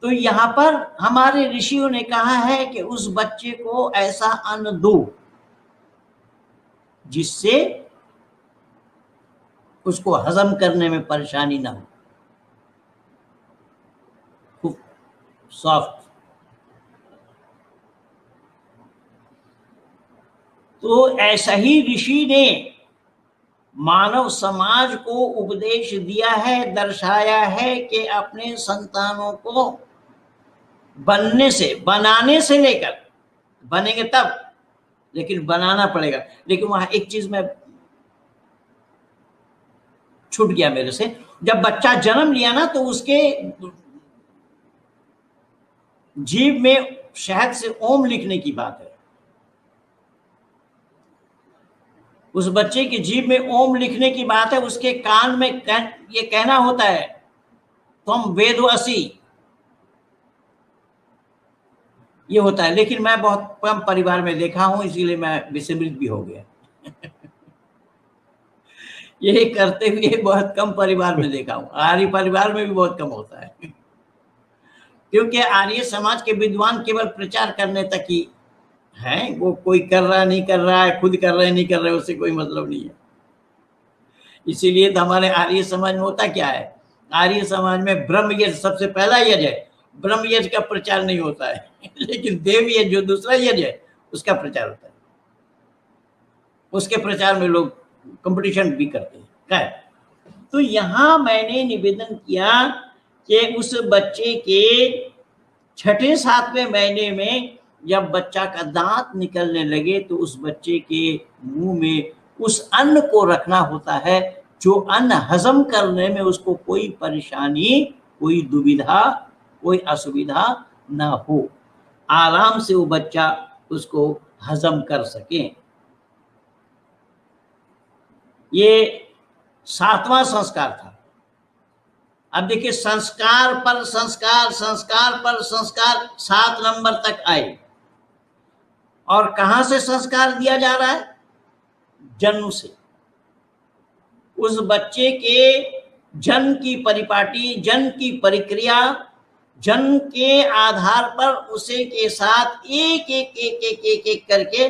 तो यहाँ पर हमारे ऋषियों ने कहा है कि उस बच्चे को ऐसा अन्न दो जिससे उसको हजम करने में परेशानी ना हो, खूब सॉफ्ट। तो ऐसा ही ऋषि ने मानव समाज को उपदेश दिया है, दर्शाया है कि अपने संतानों को बनाने से लेकर, बनेंगे तब, लेकिन बनाना पड़ेगा। लेकिन वहां एक चीज में छूट गया मेरे से, जब बच्चा जन्म लिया ना तो उसके जीभ में शहद से ओम लिखने की बात है। उस बच्चे की जीभ में ओम लिखने की बात है, उसके कान में ये कहना होता है तुम वेदवसी, ये होता है। लेकिन मैं बहुत कम परिवार में देखा हूं, इसीलिए मैं विस्मृत भी हो गया। ये करते हुए बहुत कम परिवार में देखा हूं, आर्य परिवार में भी बहुत कम होता है। क्योंकि आर्य समाज के विद्वान केवल प्रचार करने तक ही है, वो कोई कर रहा नहीं कर रहा है, खुद कर रहे नहीं कर रहे, उससे कोई मतलब नहीं है। इसीलिए तो हमारे आर्य समाज में होता क्या है, आर्य समाज में ब्रह्म यज्ञ सबसे पहला यज्ञ है, ब्रह्म यज्ञ का प्रचार नहीं होता है। लेकिन देव यज्ञ जो दूसरा यज्ञ है उसका प्रचार होता है, उसके प्रचार में लोग कंपटीशन भी करते हैं। तो यहां मैंने निवेदन किया कि उस बच्चे के छठे सातवें महीने में जब बच्चा का दांत निकलने लगे तो उस बच्चे के मुंह में उस अन्न को रखना होता है जो अन्न हजम करने में उसको कोई परेशानी, कोई दुविधा, कोई असुविधा ना हो, आराम से वो बच्चा उसको हजम कर सके। ये सातवां संस्कार था। अब देखिए, संस्कार पर संस्कार, संस्कार पर संस्कार, 7 नंबर तक आए। और कहां से संस्कार दिया जा रहा है? जन्म से। उस बच्चे के जन्म की परिपाटी, जन्म की प्रक्रिया, जन्म के आधार पर उसे के साथ एक एक एक एक एक एक करके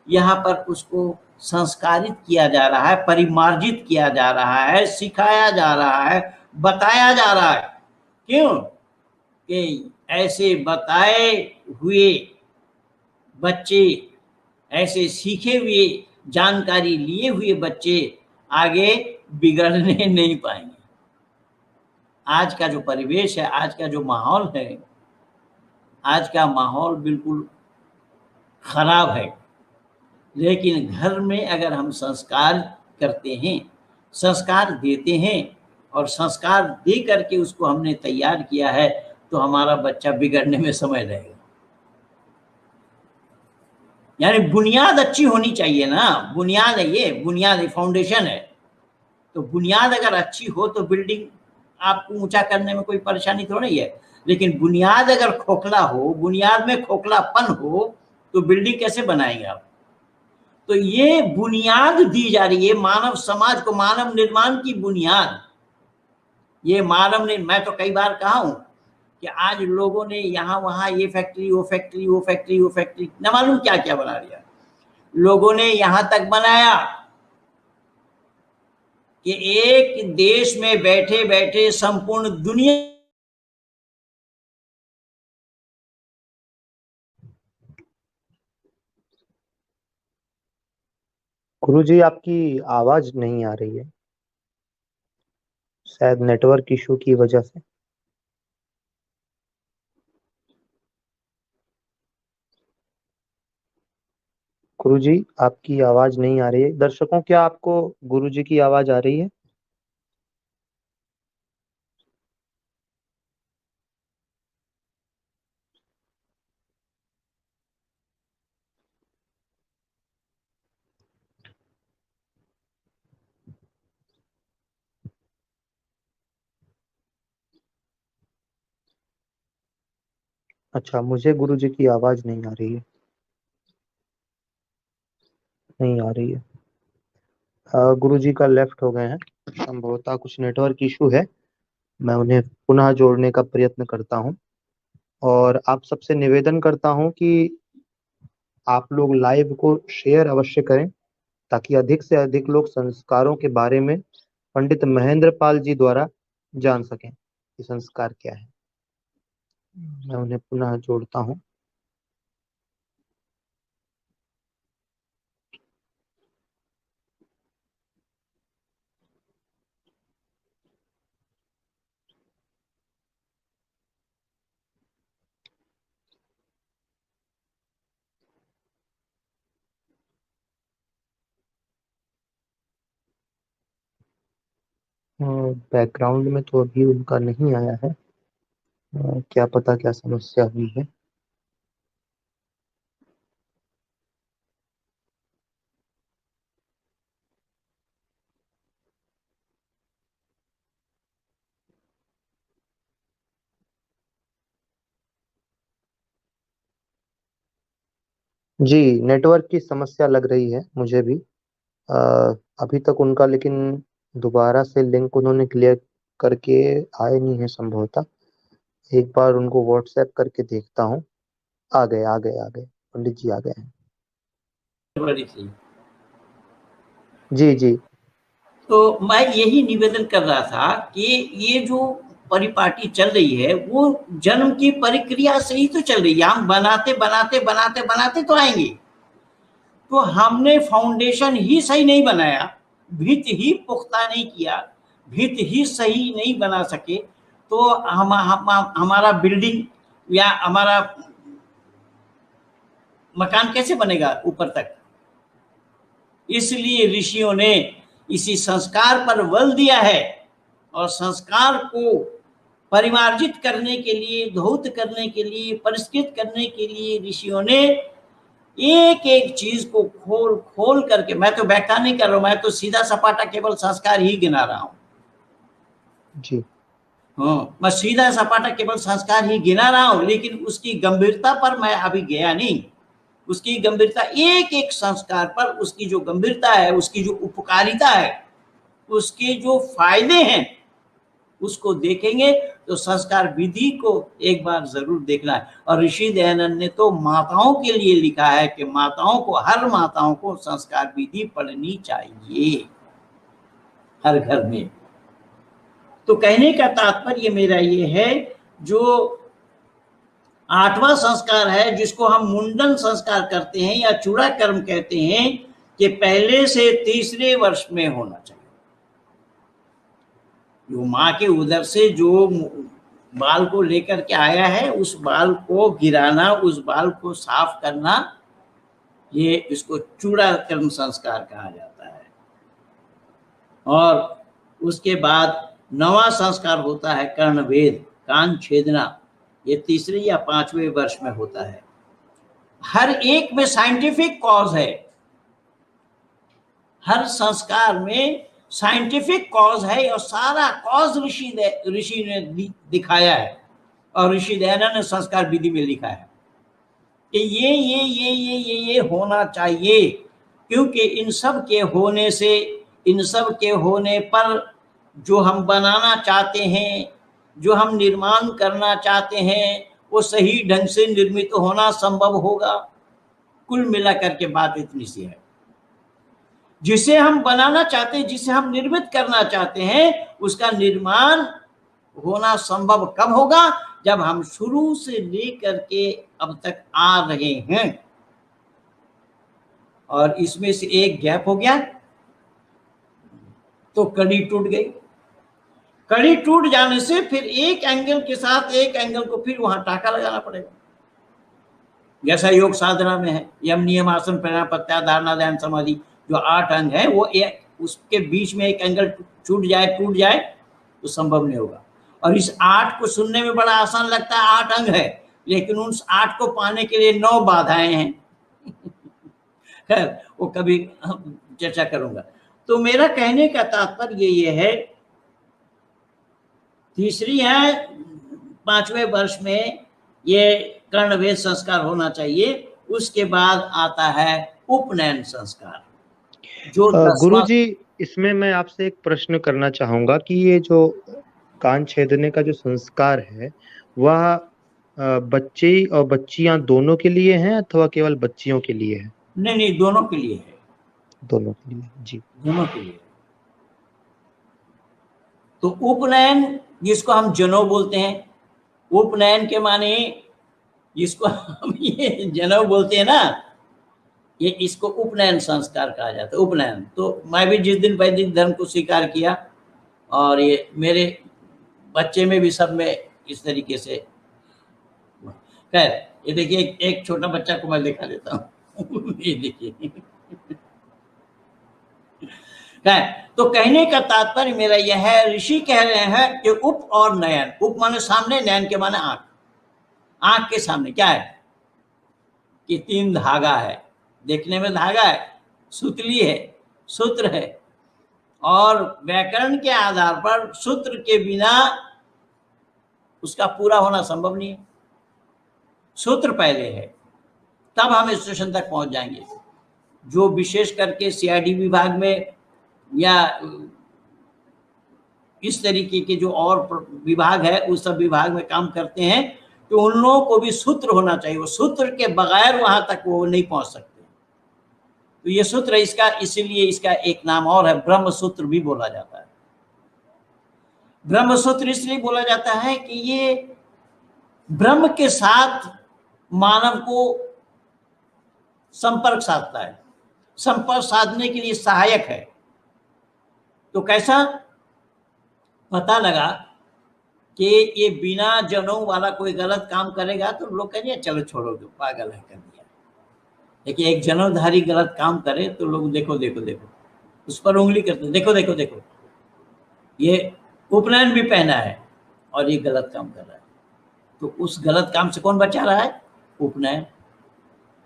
यहाँ पर उसको संस्कारित किया जा रहा है, परिमार्जित किया जा रहा है, सिखाया जा रहा है, बताया जा रहा है। क्यों? कि ऐसे बताए हुए बच्चे, ऐसे सीखे हुए, जानकारी लिए हुए बच्चे आगे बिगड़ने नहीं पाएंगे। आज का जो परिवेश है, आज का जो माहौल है, आज का माहौल बिल्कुल खराब है। लेकिन घर में अगर हम संस्कार करते हैं, संस्कार देते हैं और संस्कार दे करके उसको हमने तैयार किया है, तो हमारा बच्चा बिगड़ने में समय रहेगा। यानी बुनियाद अच्छी होनी चाहिए ना, बुनियाद है, ये बुनियाद है, फाउंडेशन है। तो बुनियाद अगर अच्छी हो तो बिल्डिंग आपको ऊंचा करने में कोई परेशानी थोड़ी नहीं है। लेकिन बुनियाद अगर खोखला हो, बुनियाद में खोखलापन हो, तो बिल्डिंग कैसे बनाएंगे आप? तो ये बुनियाद दी जा रही है मानव समाज को, मानव निर्माण की बुनियाद। ये मानव ने, मैं तो कई बार कहा हूं कि आज लोगों ने यहां वहां ये फैक्ट्री, वो फैक्ट्री, वो फैक्ट्री, वो फैक्ट्री, न मालूम क्या क्या बना लिया। लोगों ने यहां तक बनाया कि एक देश में बैठे बैठे संपूर्ण दुनिया गुरुजी, आपकी आवाज नहीं आ रही है, शायद नेटवर्क इशू की वजह से। गुरुजी, आपकी आवाज नहीं आ रही है। दर्शकों, क्या आपको गुरुजी की आवाज आ रही है? अच्छा, मुझे गुरुजी की आवाज नहीं आ रही है, नहीं आ रही है। गुरुजी का लेफ्ट हो गए हैं, संभवतः कुछ नेटवर्क इशू है। मैं उन्हें पुनः जोड़ने का प्रयत्न करता हूं और आप सबसे निवेदन करता हूं कि आप लोग लाइव को शेयर अवश्य करें, ताकि अधिक से अधिक लोग संस्कारों के बारे में पंडित महेंद्र पाल जी द्वारा जान सकें कि संस्कार क्या है। मैं उन्हें पुनः जोड़ता हूं। बैकग्राउंड में तो अभी उनका नहीं आया है। क्या पता क्या समस्या हुई है। जी, नेटवर्क की समस्या लग रही है मुझे भी। अ, अभी तक उनका लेकिन दोबारा से लिंक उन्होंने क्लियर करके आए नहीं है संभवतः। एक बार उनको व्हाट्सएप करके देखता हूँ। आ गए आ गए आ गए, पंडित जी आ गए हैं। बड़ी थी। जी जी। तो मैं यही निवेदन कर रहा था कि ये जो परिपाटी चल रही है वो जन्म की प्रक्रिया से ही तो चल रही है। हम बनाते बनाते बनाते बनाते तो आएंगे। तो हमने फाउंडेशन ही सही नहीं बनाया, भित ही पुख्ता नहीं किया, भित ही सही नहीं बना सके, तो हमारा बिल्डिंग या हमारा मकान कैसे बनेगा ऊपर तक। इसलिए ऋषियों ने इसी संस्कार पर बल दिया है और संस्कार को परिमार्जित करने के लिए, धौत करने के लिए, परिष्कृत करने के लिए ऋषियों ने एक एक चीज को खोल खोल करके, मैं तो व्याख्या नहीं कर रहा हूं, मैं तो सीधा सपाटा केवल संस्कार ही गिना रहा हूं। जी। हाँ, मैं सीधा सपाटा केवल संस्कार ही गिना रहा हूं, लेकिन उसकी गंभीरता पर मैं अभी गया नहीं। उसकी गंभीरता, एक एक संस्कार पर उसकी जो गंभीरता है, उसकी जो उपकारिता है, उसके जो फायदे हैं, उसको देखेंगे। तो संस्कार विधि को एक बार जरूर देखना है। और ऋषि दयानंद ने तो माताओं के लिए लिखा है कि माताओं को, हर माताओं को संस्कार विधि पढ़नी चाहिए हर घर में। तो कहने का तात्पर्य मेरा ये है, जो 8वां संस्कार है जिसको हम मुंडन संस्कार करते हैं या चूड़ा कर्म कहते हैं, कि पहले से तीसरे वर्ष में होना चाहिए। जो माँ के उदर से जो बाल को लेकर के आया है, उस बाल को गिराना, उस बाल को साफ करना, ये इसको चूड़ा कर्म संस्कार कहा जाता है। और उसके बाद 9वां संस्कार होता है कर्णवेद, कान छेदना। ये तीसरे या 5वें वर्ष में होता है। हर एक में साइंटिफिक कॉज है, हर संस्कार में साइंटिफिक कॉज है, और सारा कॉज ऋषि ने दिखाया है। और ऋषि दयानंद ने संस्कार विधि में लिखा है कि ये होना चाहिए, क्योंकि इन सब के होने से, इन सब के होने पर जो हम बनाना चाहते हैं, जो हम निर्माण करना चाहते हैं, वो सही ढंग से निर्मित होना संभव होगा। कुल मिलाकर के बात इतनी सी है। जिसे हम बनाना चाहते हैं, जिसे हम निर्मित करना चाहते हैं, उसका निर्माण होना संभव कब होगा? जब हम शुरू से लेकर के अब तक आ रहे हैं। और इसमें से एक गैप हो गया तो कड़ी टूट गई। कड़ी टूट जाने से फिर एक एंगल के साथ एक एंगल को फिर वहां टाका लगाना पड़ेगा। जैसा योग साधना में है, यम नियम आसन प्राणायाम प्रत्याहार धारणा ध्यान समाधि, जो 8 अंग है, वो उसके बीच में एक एंगल छूट जाए, टूट जाए तो संभव नहीं होगा। और इस 8 को सुनने में बड़ा आसान लगता है, 8 अंग है, लेकिन उन 8 को पाने के लिए 9 बाधाएं हैं। खैर, वो कभी चर्चा करूंगा। तो मेरा कहने का तात्पर्य ये है, तीसरी है 5वें वर्ष में ये कर्णवेद संस्कार होना चाहिए। उसके बाद आता है उपनयन संस्कार, जो 10वां। गुरुजी, इसमें मैं आपसे एक प्रश्न करना चाहूंगा कि ये जो कान छेदने का जो संस्कार है, वह बच्चे और बच्चियां दोनों के लिए है अथवा केवल बच्चियों के लिए है? नहीं नहीं, दोनों के लिए है। दोनों के लिए, जी। दोनों के लिए। तो उपनयन, जिसको हम जनेऊ बोलते हैं, उपनयन के माने, जिसको हम ये जनेऊ बोलते हैं ना, ये इसको उपनयन संस्कार कहा जाता है। उपनयन तो मैं भी जिस दिन वैदिक धर्म को स्वीकार किया, और ये मेरे बच्चे में भी, सब में इस तरीके से। खैर, ये देखिए, एक छोटा बच्चा को मैं दिखा देता हूँ। ये देखिए। है। तो कहने का तात्पर्य मेरा यह है, ऋषि कह रहे हैं कि उप और नयन, उप माने सामने, नयन के माने आंख। आंख के सामने क्या है कि 3 धागा है, देखने में धागा है, सूतली है, सूत्र है, और व्याकरण के आधार पर सूत्र के बिना उसका पूरा होना संभव नहीं है। सूत्र पहले है, तब हम स्टेशन तक पहुंच जाएंगे। जो विशेष करके सीआईडी विभाग में या इस तरीके के जो और विभाग है उस सब विभाग में काम करते हैं, तो उन लोगों को भी सूत्र होना चाहिए। वो सूत्र के बगैर वहां तक वो नहीं पहुंच सकते। तो ये सूत्र इसका, इसीलिए इसका एक नाम और है, ब्रह्म सूत्र भी बोला जाता है। ब्रह्म सूत्र इसलिए बोला जाता है कि ये ब्रह्म के साथ मानव को संपर्क साधता है, संपर्क साधने के लिए सहायक है। तो कैसा पता लगा कि ये बिना जनों वाला कोई गलत काम करेगा तो लोग कहेंगे चलो छोड़ो, जो पागल है कर दिया। लेकिन एक जनोधारी गलत काम करे तो लोग देखो देखो देखो, उस पर उंगली करते, देखो देखो देखो, ये उपनयन भी पहना है और ये गलत काम कर रहा है। तो उस गलत काम से कौन बचा रहा है? उपनयन।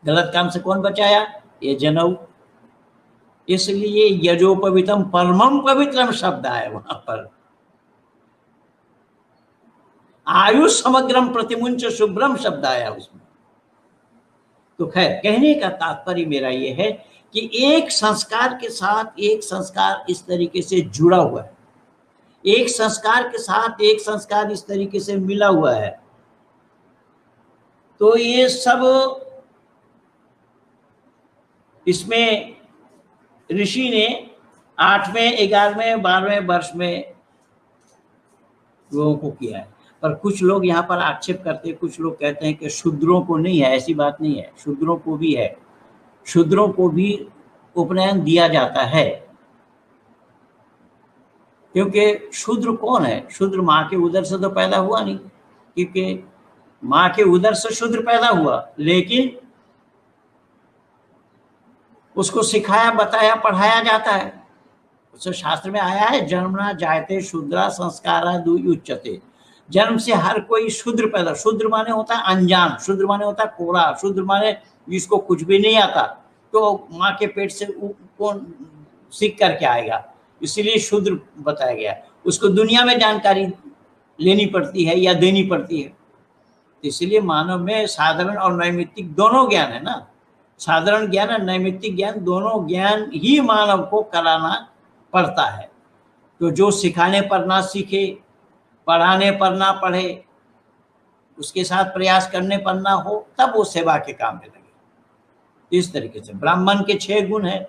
गलत काम से कौन बचाया? ये जनेऊ। इसलिए यजोपवितम परमम पवित्रम शब्द आया वहां पर। आयुष समग्रम प्रतिमुंच शुभ्रम शब्द आया उसमें। तो खैर, कहने का तात्पर्य मेरा यह है कि एक संस्कार के साथ एक संस्कार इस तरीके से जुड़ा हुआ है, एक संस्कार के साथ एक संस्कार इस तरीके से मिला हुआ है। तो ये सब इसमें ऋषि ने 8वें, 11वें, 12वें वर्ष में लोगों को किया है। पर कुछ लोग यहाँ पर आक्षेप करते हैं, कुछ लोग कहते हैं कि शूद्रों को नहीं है। ऐसी बात नहीं है, शूद्रों को भी है, शूद्रों को भी उपनयन दिया जाता है। क्योंकि शूद्र कौन है? शूद्र माँ के उदर से तो पैदा हुआ नहीं, क्योंकि माँ के उदर से शूद्र पैदा हुआ, लेकिन उसको सिखाया, बताया, पढ़ाया जाता है। उससे शास्त्र में आया है, जन्मना जायते शूद्रा संस्कारा दुई उच्चते। जन्म से हर कोई शूद्र पैदा। शूद्र माने होता है अनजान, शूद्र माने होता है कोरा, शूद्र माने जिसको कुछ भी नहीं आता। तो माँ के पेट से कौन सीख करके आएगा? इसीलिए शूद्र बताया गया। उसको दुनिया में जानकारी लेनी पड़ती है या देनी पड़ती है। तो इसलिए मानव में साधारण और नैमित्तिक दोनों ज्ञान है ना। साधारण ज्ञान और नैमित्तिक ज्ञान, दोनों ज्ञान ही मानव को कराना पड़ता है। तो जो सिखाने पर ना सीखे, पढ़ाने पर ना पढ़े, उसके साथ प्रयास करने पर ना हो, तब वो सेवा के काम में लगे। इस तरीके से ब्राह्मण के 6 गुण है।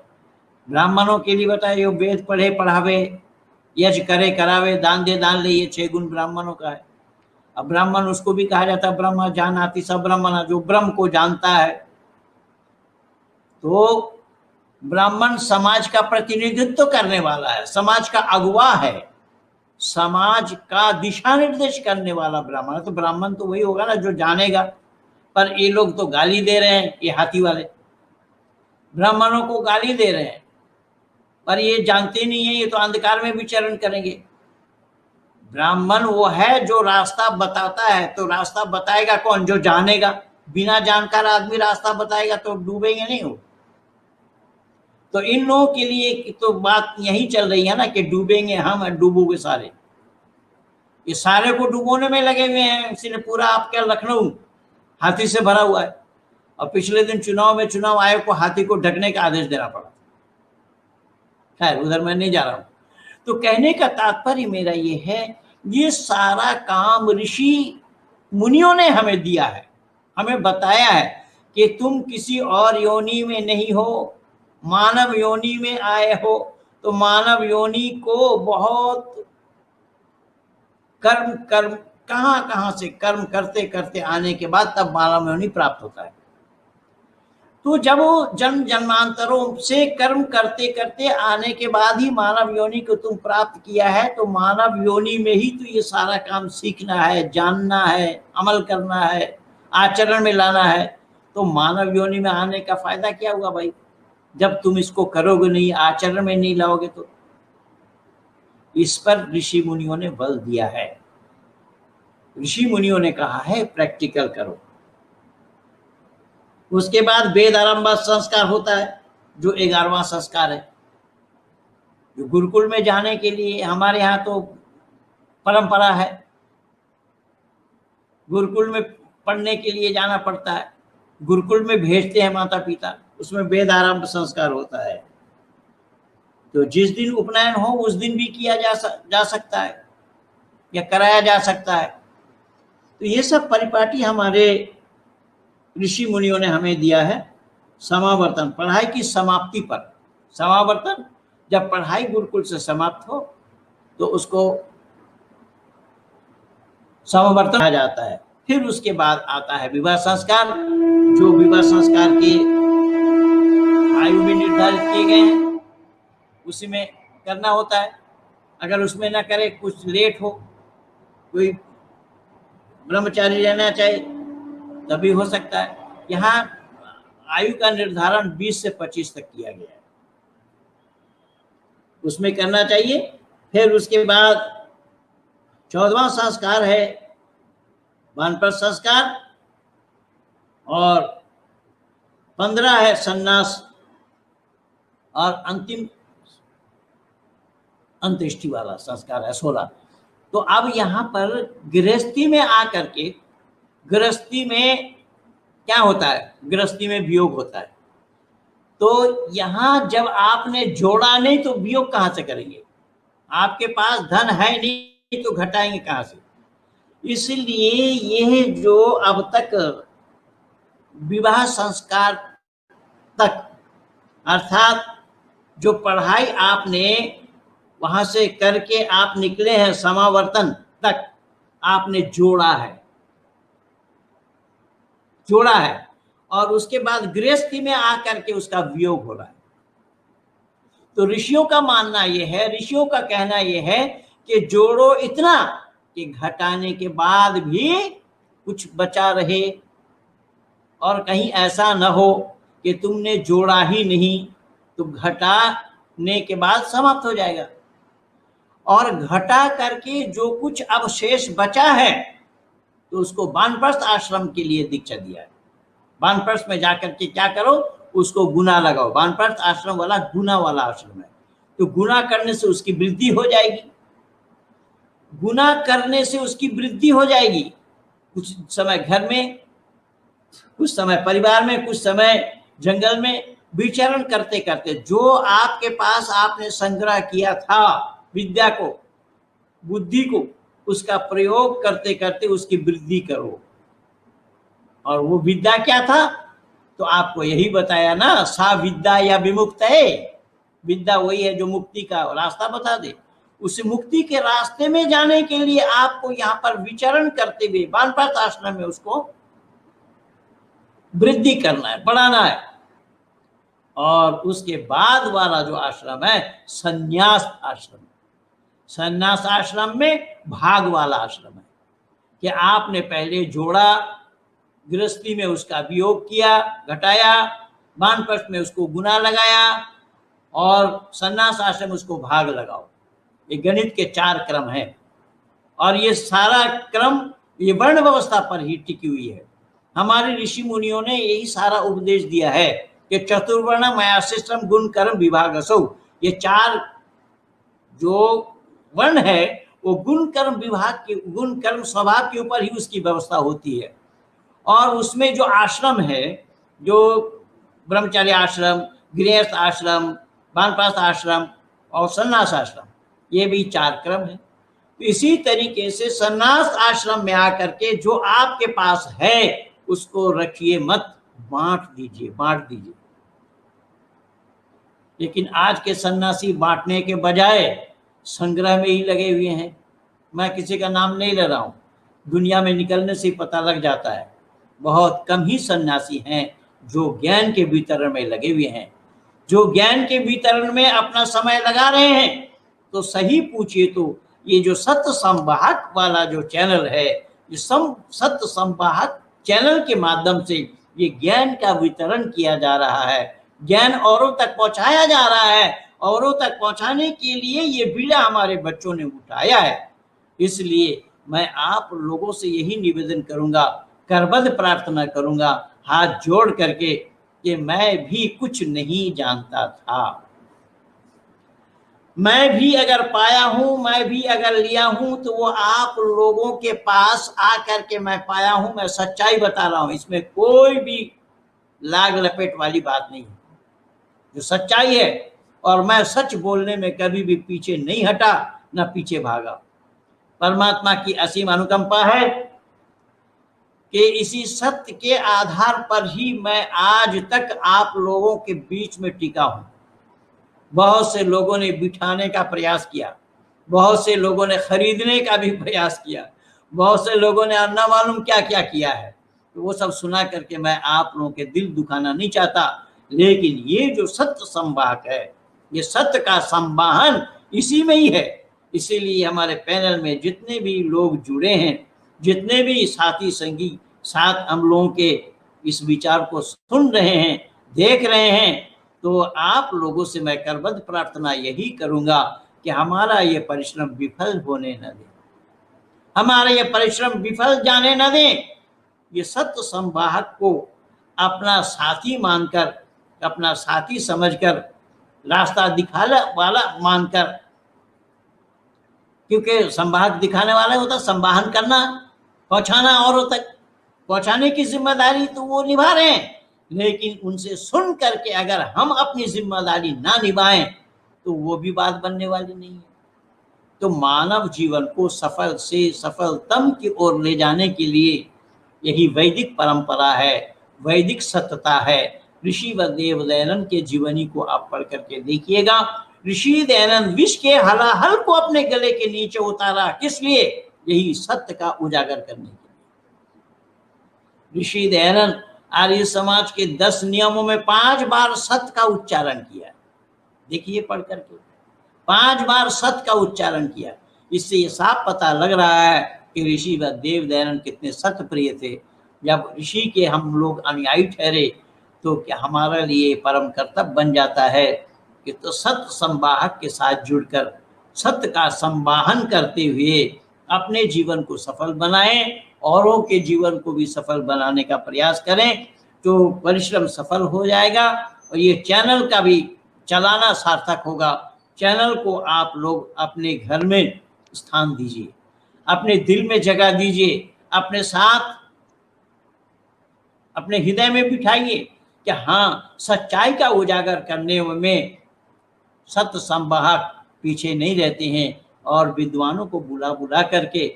ब्राह्मणों के लिए बताए, वो वेद पढ़े पढ़ावे, यज्ञ करे करावे, दान दे दान ले, ये 6 गुण ब्राह्मणों का है। अब ब्राह्मण उसको भी कहा जाता है ब्रह्म जानाति स ब्रह्मण, जो ब्रह्म को जानता है। तो ब्राह्मण समाज का प्रतिनिधित्व करने वाला है, समाज का अगुवा है, समाज का दिशा निर्देश करने वाला ब्राह्मण है। तो ब्राह्मण तो वही होगा ना जो जानेगा। पर ये लोग तो गाली दे रहे हैं, ये हाथी वाले ब्राह्मणों को गाली दे रहे हैं, पर ये जानते नहीं है, ये तो अंधकार में विचरण करेंगे। ब्राह्मण वो है जो रास्ता बताता है। तो रास्ता बताएगा कौन? जो जानेगा। बिना जानकार आदमी रास्ता बताएगा तो डूबेंगे नहीं हो। तो इन लोगों के लिए तो बात यही चल रही है ना कि डूबेंगे हम, डूबोगे सारे। ये सारे को डुबोने में लगे हुए हैं। इसलिए पूरा आपका लखनऊ हाथी से भरा हुआ है। और पिछले दिन चुनाव में चुनाव आयोग को हाथी को ढकने का आदेश देना पड़ा। खैर, उधर मैं नहीं जा रहा हूं। तो कहने का तात्पर्य मेरा ये है, ये सारा काम ऋषि मुनियों ने हमें दिया है, हमें बताया है कि तुम किसी और योनि में नहीं हो, मानव योनि में आए हो। तो मानव योनि को बहुत कर्म कहां से कर्म करते करते आने के बाद तब मानव योनि प्राप्त होता है। तो जब वो जन्म जन्मांतरों से कर्म करते करते आने के बाद ही मानव योनि को तुम प्राप्त किया है, तो मानव योनि में ही तो ये सारा काम सीखना है, जानना है, अमल करना है, आचरण में लाना है। तो मानव योनि में आने का फायदा क्या हुआ भाई? जब तुम इसको करोगे नहीं, आचरण में नहीं लाओगे तो इस पर ऋषि मुनियों ने बल दिया है। ऋषि मुनियों ने कहा है प्रैक्टिकल करो। उसके बाद वेद आरंभ संस्कार होता है, जो 11वां संस्कार है, जो गुरुकुल में जाने के लिए हमारे यहाँ तो परंपरा है, गुरुकुल में पढ़ने के लिए जाना पड़ता है, गुरुकुल में भेजते हैं माता पिता, उसमें वेद आरंभ संस्कार होता है। तो जिस दिन उपनयन हो उस दिन भी किया जा सकता है या कराया जा सकता है। तो ये सब परिपाटी हमारे ऋषि मुनियों ने हमें दिया है। समावर्तन, पढ़ाई की समाप्ति पर, समावर्तन जब पढ़ाई गुरुकुल से समाप्त हो तो उसको समावर्तन कहा जाता है। फिर उसके बाद आता है विवाह संस्कार, जो विवाह संस्कार की आयु भी निर्धारित किए गए हैं, उसी में करना होता है। अगर उसमें ना करे, कुछ लेट हो, कोई ब्रह्मचारी रहना चाहे तभी हो सकता है। यहाँ आयु का निर्धारण 20 से 25 तक किया गया है, उसमें करना चाहिए। फिर उसके बाद 14वां संस्कार है वानप्रस्थ संस्कार, और 15 है सन्यास, और अंतिम अंत्येष्टि वाला संस्कार है 16। तो अब यहाँ पर गृहस्थी में आकर के, गृहस्थी में क्या होता है, गृहस्थी में वियोग होता है। तो यहाँ जब आपने जोड़ा नहीं तो वियोग कहाँ से करेंगे? आपके पास धन है नहीं तो घटाएंगे कहाँ से? इसलिए यह जो अब तक विवाह संस्कार तक, अर्थात जो पढ़ाई आपने वहां से करके आप निकले हैं समावर्तन तक, आपने जोड़ा है, जोड़ा है, और उसके बाद गृहस्थी में आकर के उसका वियोग हो रहा है। तो ऋषियों का मानना यह है, ऋषियों का कहना यह है कि जोड़ो इतना कि घटाने के बाद भी कुछ बचा रहे, और कहीं ऐसा न हो कि तुमने जोड़ा ही नहीं तो घटाने के बाद समाप्त हो जाएगा। और घटा करके जो कुछ अवशेष बचा है तो उसको वानप्रस्थ आश्रम के लिए दीक्षा दिया है। वानप्रस्थ में जाकर के क्या करो, उसको गुना लगाओ। वानप्रस्थ आश्रम वाला गुना वाला आश्रम है, तो गुना करने से उसकी वृद्धि हो जाएगी, गुना करने से उसकी वृद्धि हो जाएगी। कुछ समय घर में, कुछ समय परिवार में, कुछ समय जंगल में विचरण करते करते जो आपके पास आपने संग्रह किया था विद्या को, बुद्धि को, उसका प्रयोग करते करते उसकी वृद्धि करो। और वो विद्या क्या था? तो आपको यही बताया ना, सा विद्या या विमुक्त है। विद्या वही है जो मुक्ति का रास्ता बता दे। उस मुक्ति के रास्ते में जाने के लिए आपको यहाँ पर विचरण करते हुए वानप्रस्थ आश्रम में उसको वृद्धि करना है, बढ़ाना है। और उसके बाद वाला जो आश्रम है संन्यास आश्रम, संन्यास आश्रम में भाग वाला आश्रम है कि आपने पहले जोड़ा, गृहस्थी में उसका वियोग किया, घटाया, वानप्रस्थ में उसको गुना लगाया, और संन्यास आश्रम उसको भाग लगाओ। ये गणित के 4 क्रम हैं, और ये सारा क्रम ये वर्ण व्यवस्था पर ही टिकी हुई है। हमारे ऋषि मुनियों ने यही सारा उपदेश दिया है कि चतुर्वर्ण मयाशिष्टम गुण कर्म विभागसौ। ये 4 जो वर्ण है वो गुण कर्म विभाग के, गुण कर्म स्वभाव के ऊपर ही उसकी व्यवस्था होती है। और उसमें जो आश्रम है, जो ब्रह्मचार्य आश्रम, गृहस्थ आश्रम, वानप्रस्थ आश्रम और संन्यास आश्रम, ये भी 4 क्रम है। तो इसी तरीके से संन्यास आश्रम में आकर के जो आपके पास है उसको रखिए मत, बांट दीजिए, बांट दीजिए। लेकिन आज के सन्यासी बांटने के बजाय संग्रह में ही लगे हुए हैं। मैं किसी का नाम नहीं ले रहा हूं, दुनिया में निकलने से पता लग जाता है। बहुत कम ही सन्यासी हैं जो ज्ञान के वितरण में लगे हुए हैं, जो ज्ञान के वितरण में अपना समय लगा रहे हैं। तो सही पूछिए तो ये जो सत्य संवाहक वाला जो चैनल है, ये सत्य संवाहक चैनल के माध्यम से ये ज्ञान का वितरण किया जा रहा है, ज्ञान औरों तक पहुंचाया जा रहा है, औरों तक पहुंचाने के लिए ये बीड़ा हमारे बच्चों ने उठाया है। इसलिए मैं आप लोगों से यही निवेदन करूंगा, करबद्ध प्रार्थना करूंगा हाथ जोड़ करके कि मैं भी कुछ नहीं जानता था, मैं भी अगर पाया हूं, मैं भी अगर लिया हूं तो वो आप लोगों के पास आकर के मैं पाया हूं। मैं सच्चाई बता रहा हूं, इसमें कोई भी लाग लपेट वाली बात नहीं है, जो सच्चाई है। और मैं सच बोलने में कभी भी पीछे नहीं हटा, ना पीछे भागा। परमात्मा की असीम अनुकंपा है कि इसी सत्य के आधार पर ही मैं आज तक आप लोगों के बीच में टिका हूं। बहुत से लोगों ने बिठाने का प्रयास किया, बहुत से लोगों ने खरीदने का भी प्रयास किया, बहुत से लोगों ने न मालूम क्या क्या किया है। तो वो सब सुना करके मैं आप लोगों के दिल दुखाना नहीं चाहता, लेकिन ये जो सत्य संवाहक है, ये सत्य का संवाहन इसी में ही है। इसीलिए हमारे पैनल में जितने भी लोग जुड़े हैं, जितने भी साथी संगी साथ हम लोगों के इस विचार को सुन रहे हैं, देख रहे हैं, तो आप लोगों से मैं करबद्ध प्रार्थना यही करूंगा कि हमारा ये परिश्रम विफल होने न दें, हमारा ये परिश्रम विफल जाने न दें। ये सत्य संवाहक को अपना साथी मानकर, अपना साथी समझकर, रास्ता दिखाने वाला मानकर, क्योंकि संवाहक दिखाने वाला होता, संवाहन करना, पहुंचाना औरों तक पहुंचाने की जिम्मेदारी तो वो निभा रहे हैं। लेकिन उनसे सुन करके अगर हम अपनी जिम्मेदारी ना निभाएं तो वो भी बात बनने वाली नहीं है। तो मानव जीवन को सफल से सफलतम की ओर ले जाने के लिए यही वैदिक परंपरा है, वैदिक सत्यता है। ऋषि व देव दयानंद के जीवनी को आप पढ़ करके देखिएगा। ऋषि दयानंद विष के हलाहल को अपने गले के नीचे उतारा, किस लिए? यही सत्य का उजागर करने के लिए। ऋषि दयानंद आर्य समाज के 10 नियमों में 5 बार सत्य का उच्चारण किया। देखिए पढ़ करके 5 बार सत्य का उच्चारण किया। इससे ये साफ पता लग रहा है कि ऋषि व देव दयानंद कितने सत्य प्रिय थे। जब ऋषि के हम लोग अनुयायी ठहरे तो क्या हमारे लिए परम कर्तव्य बन जाता है कि तो सत्य संवाहक के साथ जुड़कर सत्य का संवाहन करते हुए अपने जीवन को सफल बनाएं, औरों के जीवन को भी सफल बनाने का प्रयास करें, तो परिश्रम सफल हो जाएगा और ये चैनल का भी चलाना सार्थक होगा। चैनल को आप लोग अपने घर में स्थान दीजिए, अपने दिल में जगह दीजिए, अपने साथ अपने हृदय में बिठाइए कि हाँ, सच्चाई का उजागर करने में सत्य संवाहक पीछे नहीं रहते हैं और विद्वानों को बुला बुला करके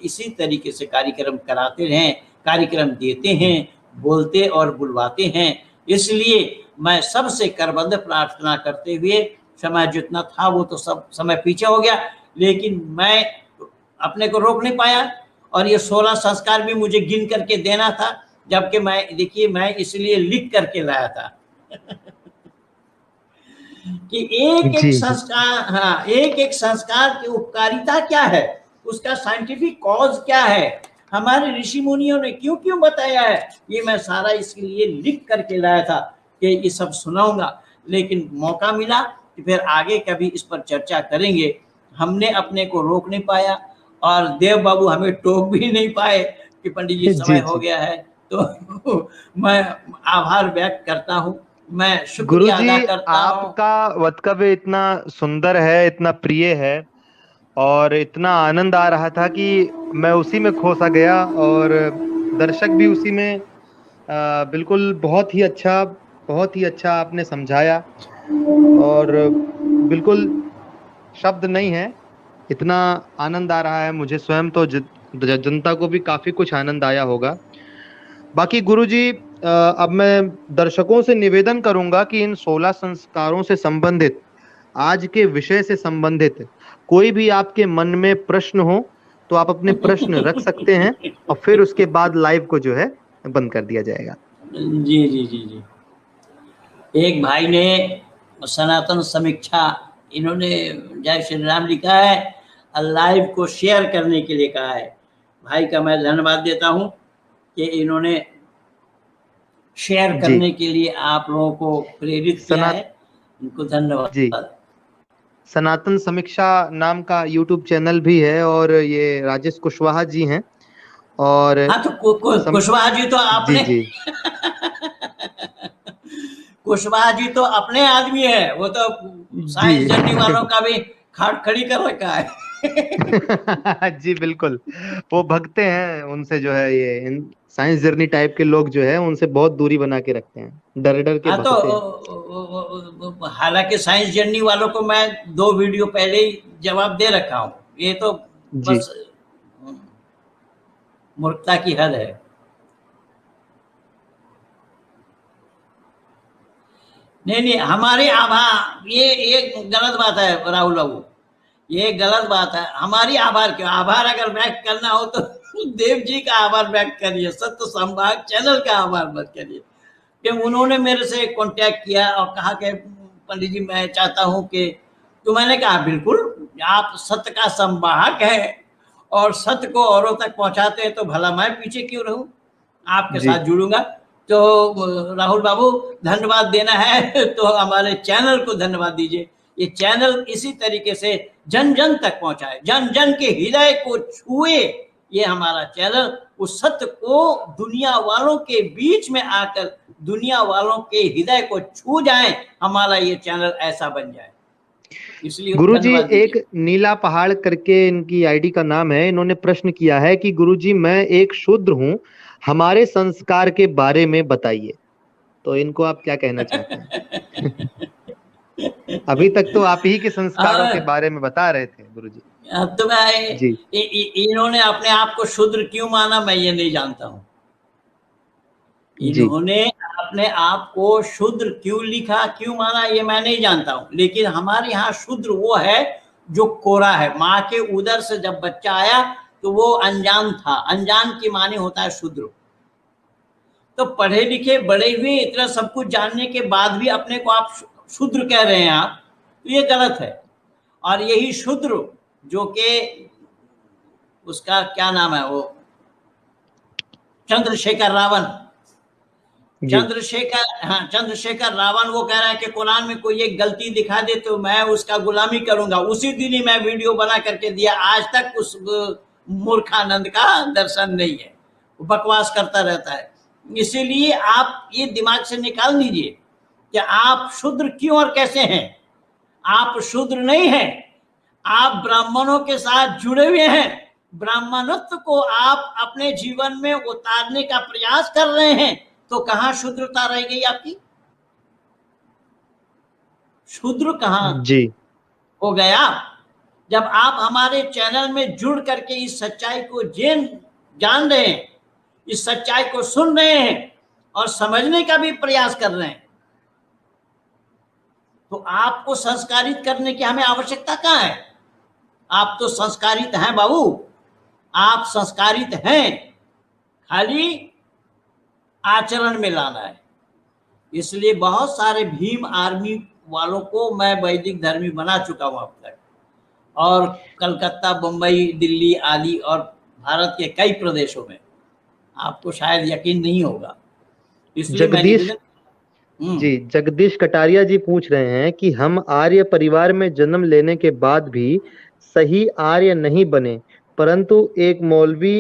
इसी तरीके से कार्यक्रम कराते हैं, कार्यक्रम देते हैं, बोलते और बुलवाते हैं। इसलिए मैं सबसे करबद्ध प्रार्थना करते हुए, समय जितना था वो तो सब समय पीछे हो गया, लेकिन मैं अपने को रोक नहीं पाया और ये 16 संस्कार भी मुझे गिन करके देना था, जबकि मैं देखिए मैं इसलिए लिख करके लाया था कि एक एक संस्कार, हाँ, एक एक संस्कार की उपकारिता क्या है, उसका साइंटिफिक कॉज क्या है, हमारे ऋषि मुनियों ने क्यों क्यों बताया है, ये मैं सारा इसके लिए लिख करके लाया था कि ये सब सुनाऊंगा। लेकिन मौका मिला कि फिर आगे कभी इस पर चर्चा करेंगे। हमने अपने को रोक नहीं पाया और देव बाबू हमें टोक भी नहीं पाए कि पंडित जी समय हो गया है। तो मैं आभार व्यक्त करता हूँ, मैं शुक्रिया अदा करता हूँ। आपका वक्तव्य इतना सुंदर है, इतना प्रिय है और इतना आनंद आ रहा था कि मैं उसी में खो सा गया और दर्शक भी उसी में। बिल्कुल बहुत ही अच्छा आपने समझाया और बिल्कुल शब्द नहीं है, इतना आनंद आ रहा है मुझे स्वयं, तो जनता को भी काफी कुछ आनंद आया होगा। बाकी गुरुजी, अब मैं दर्शकों से निवेदन करूंगा कि इन 16 संस्कारों से संबंधित, आज के विषय से संबंधित कोई भी आपके मन में प्रश्न हो तो आप अपने प्रश्न रख सकते हैं और फिर उसके बाद लाइव को जो है बंद कर दिया जाएगा। जी जी जी जी। एक भाई ने सनातन समीक्षा, इन्होंने जय श्री राम लिखा है, लाइव को शेयर करने के लिए कहा है। भाई का मैं धन्यवाद देता हूं कि इन्होंने शेयर करने के लिए आप लोगों को प्रेरित किया है, इनको धन्यवाद। सनातन समीक्षा नाम का यूट्यूब चैनल भी है, और ये राजेश कुशवाहा जी हैं। और हाँ तो कुशवाहा जी तो जी आपने जी कुशवाहा जी तो अपने आदमी है, वो तो जी साइंस जर्नी वालों का भी खाट खड़ी कर रखा है। जी बिल्कुल, वो भगते हैं उनसे, जो है ये इन साइंस जर्नी टाइप के लोग जो है उनसे बहुत दूरी बना के रखते हैं, डर डर के हाँ तो भगते हैं। हालांकि साइंस जर्नी वालों को मैं 2 वीडियो पहले ही जवाब दे रखा हूँ, ये तो जी बस मूर्खता की हद है। नहीं नहीं, हमारे आभार, ये गलत बात है राहुल बाबू, ये गलत बात है। हमारी आभार क्यों, आभार अगर व्यक्त करना हो तो देव जी का आभार व्यक्त करिए, सत्य संभाग चैनल का आभार मत करिए कि उन्होंने मेरे से कांटेक्ट किया और कहा कि पंडित जी मैं चाहता हूं कि, तो मैंने कहा बिल्कुल, आप सत्य का संवाहक है और सत्य को औरों तक पहुंचाते हैं, तो भला मैं पीछे क्यों रहूं, आपके जी साथ जुड़ूंगा। तो राहुल बाबू, धन्यवाद देना है तो हमारे चैनल को धन्यवाद दीजिए। ये चैनल इसी तरीके से जन जन तक पहुंचाए, जन जन के हृदय को छुए, ये हमारा चैनल उस सत्य को दुनिया वालों के बीच में आकर दुनिया वालों के हृदय को छू जाए, हमारा ये चैनल ऐसा बन जाए, इसलिए गुरुजी, धन्यवाद एक दीजिए। नीला पहाड़ करके इनकी आईडी का नाम है, इन्होंने प्रश्न किया है कि गुरुजी मैं एक शूद्र हूँ, हमारे संस्कार के बारे में बताइए। तो इनको आप क्या कहना चाहते हैं? अभी तक तो आप ही के संस्कारों के और बारे में बता रहे थे गुरुजी। अब तो मैं जी इन्होंने अपने आप को शूद्र क्यों माना, मैं ये नहीं जानता हूँ। जी इन्होंने अपने आप को शूद्र क्यों लिखा, क्यों माना, ये मैं नहीं जानता हूँ। लेकिन हमारे यहाँ शूद्र वो है जो कोरा है, माँ के उदर से जब बच्चा आया तो वो अनजान था, अनजान की माने होता है शूद्र। तो पढ़े लिखे बड़े हुए इतना सब कुछ जानने के बाद भी अपने को आप शूद्र कह रहे हैं आप, तो ये गलत है। और यही शूद्र जो कि उसका क्या नाम है, वो चंद्रशेखर रावण, जी चंद्रशेखर रावण वो कह रहा है कि कुरान में कोई एक गलती दिखा दे तो मैं उसका गुलामी करूंगा। उसी दिन ही मैं वीडियो बना करके दिया, आज तक उस मूर्खानंद का दर्शन नहीं है, वो बकवास करता रहता है। इसीलिए आप ये दिमाग से निकाल दीजिए कि आप शूद्र क्यों और कैसे हैं। आप शूद्र नहीं हैं, आप ब्राह्मणों के साथ जुड़े हुए हैं, ब्राह्मणत्व को आप अपने जीवन में उतारने का प्रयास कर रहे हैं, तो कहां शूद्रता रह गई आपकी, शूद्र कहां जी हो गया। जब आप हमारे चैनल में जुड़ करके इस सच्चाई को जान रहे हैं, इस सच्चाई को सुन रहे हैं और समझने का भी प्रयास कर रहे हैं, तो आपको संस्कारित करने की हमें आवश्यकता कहां है। आप तो संस्कारित हैं बाबू, आप संस्कारित हैं, खाली आचरण में लाना है। इसलिए बहुत सारे भीम आर्मी वालों को मैं वैदिक धर्मी बना चुका हूं अब तक, और कलकत्ता, बंबई, दिल्ली आदि और भारत के कई प्रदेशों में, आपको शायद यकीन नहीं होगा। इसलिए मैं जगदीश निवेदन जी जगदीश कटारिया जी पूछ रहे हैं कि हम आर्य परिवार में जन्म लेने के बाद भी सही आर्य नहीं बने, परंतु एक मौलवी,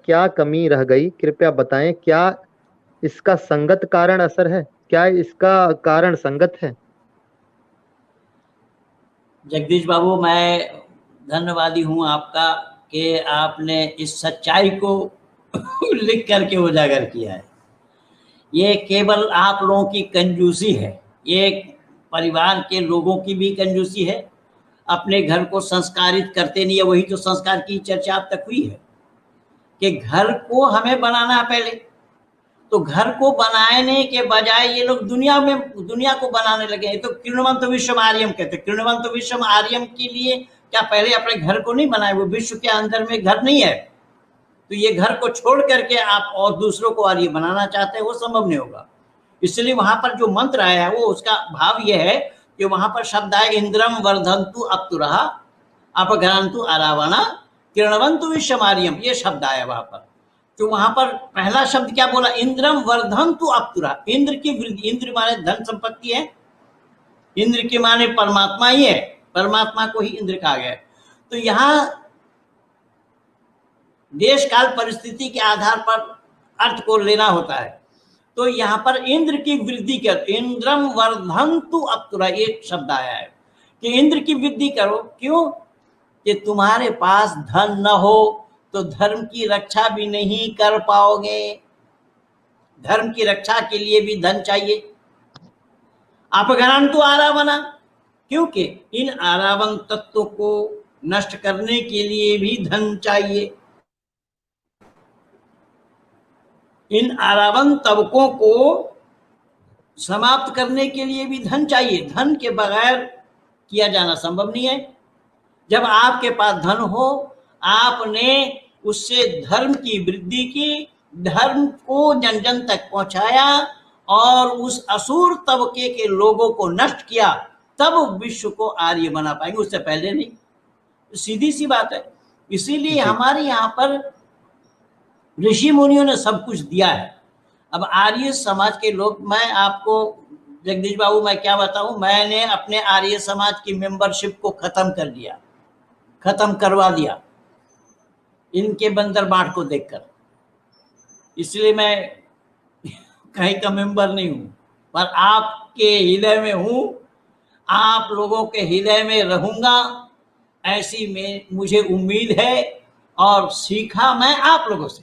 क्या कमी रह गई, कृपया बताएं। क्या इसका संगत कारण असर है, क्या इसका कारण संगत है? जगदीश बाबू, मैं धन्यवादी हूं आपका कि आपने इस सच्चाई को लिख करके उजागर किया है। ये केवल आप लोगों की कंजूसी है, ये परिवार के लोगों की भी कंजूसी है, अपने घर को संस्कारित करते नहीं है। वही तो संस्कार की चर्चा अब तक हुई है कि घर को हमें बनाना है पहले, तो घर को बनाने के बजाय ये लोग दुनिया को बनाने लगे। तो किरणवंत विश्व आर्यम कहते हैं, किरणवंत विश्व आर्यम के लिए क्या पहले अपने घर को नहीं बनाए, वो विश्व के अंदर में घर नहीं है, तो ये घर को छोड़ करके आप और दूसरों को आर्य बनाना चाहते हैं, वो संभव नहीं होगा। इसलिए वहां पर जो मंत्र आया है वो उसका भाव ये है कि वहां पर शब्द है इंद्रम वर्धंतु अप्तुरः अपघ्रांतु आरावणा किरणवंतु विश्वमार्यम, ये शब्द आया वहां पर। तो वहां पर पहला शब्द क्या बोला, इंद्रम वर्धंतु अप्तुरः, इंद्र की वृद्धि, इंद्र माने धन संपत्ति है, इंद्र के माने परमात्मा ही है, परमात्मा को ही इंद्र कहा गया। तो यहाँ देश काल परिस्थिति के आधार पर अर्थ को लेना होता है। तो यहाँ पर इंद्र की वृद्धि कर, इंद्रम वर्धन्तु अप्सुरा, एक शब्द आया है कि इंद्र की वृद्धि करो। क्यों? कि तुम्हारे पास धन न हो तो धर्म की रक्षा भी नहीं कर पाओगे। धर्म की रक्षा के लिए भी धन चाहिए। अपघ्रांतु आरावना, क्योंकि इन आरावन तत्वों को नष्ट करने के लिए भी धन चाहिए। इन आरावन तबकों को समाप्त करने के लिए भी धन चाहिए। धन के बगैर किया जाना संभव नहीं है। जब आपके पास धन हो, आपने उससे धर्म की वृद्धि की, धर्म को जन जन तक पहुंचाया और उस असुर तबके के लोगों को नष्ट किया, तब विश्व को आर्य बना पाएंगे, उससे पहले नहीं। सीधी सी बात है। इसीलिए हमारे यहाँ पर ऋषि मुनियों ने सब कुछ दिया है। अब आर्य समाज के लोग, मैं आपको जगदीश बाबू मैं क्या बताऊं, मैंने अपने आर्य समाज की मेंबरशिप को खत्म कर दिया, खत्म करवा दिया इनके बंदर बाट को देखकर। इसलिए मैं कहीं का मेंबर नहीं हूं, पर आपके हृदय में हूं, आप लोगों के हृदय में रहूंगा, ऐसी में मुझे उम्मीद है। और सीखा मैं आप लोगों से।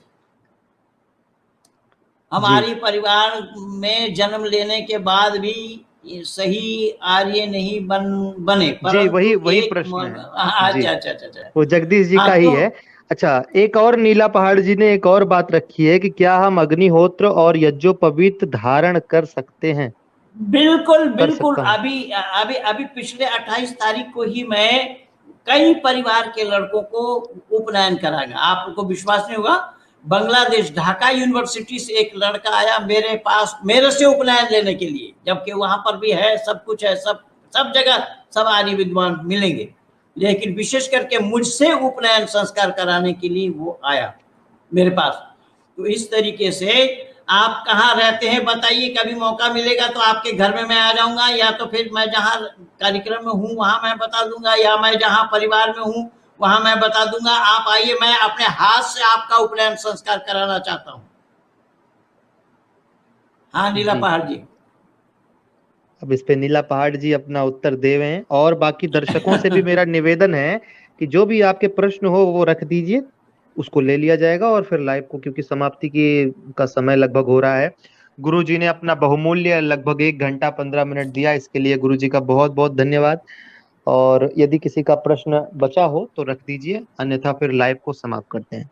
हमारी परिवार में जन्म लेने के बाद भी सही आर्य नहीं बने। जी, वही प्रश्न है। अच्छा। वो जगदीश जी का ही है। अच्छा, एक और नीला पहाड़ जी ने एक और बात रखी है कि क्या हम अग्निहोत्र और यज्ञोपवीत धारण कर सकते हैं? बिल्कुल बिल्कुल। अभी पिछले 28 तारीख को ही मैं कई परिवार के लड़कों को उपनयन कराया। आपको विश्वास नहीं होगा, बांग्लादेश ढाका यूनिवर्सिटी से एक लड़का आया मेरे पास, मेरे से उपनयन लेने के लिए, जबकि वहां पर भी है, सब कुछ है, सब जगह सब आर्य विद्वान मिलेंगे, लेकिन विशेष करके मुझसे उपनयन संस्कार कराने के लिए वो आया मेरे पास। तो इस तरीके से आप कहाँ रहते हैं बताइए, कभी मौका मिलेगा तो आपके घर में मैं आ जाऊंगा, या तो फिर मैं जहाँ कार्यक्रम में हूँ वहां मैं बता दूंगा, या मैं जहाँ परिवार में हूँ वहां मैं बता दूंगा। आप आइए, मैं अपने हाथ से आपका उपनयन संस्कार कराना चाहता हूँ। हाँ नीला पहाड़ जी। अब इस पे नीला पहाड़ जी अपना उत्तर दे हुए हैं, और बाकी दर्शकों से भी मेरा निवेदन है कि जो भी आपके प्रश्न हो वो रख दीजिए, उसको ले लिया जाएगा। और फिर लाइव को, क्योंकि समाप्ति का समय लगभग हो रहा है, गुरु जी ने अपना बहुमूल्य लगभग 1 घंटा 15 मिनट दिया, इसके लिए गुरु जी का बहुत बहुत धन्यवाद। और यदि किसी का प्रश्न बचा हो तो रख दीजिए, अन्यथा फिर लाइव को समाप्त करते हैं।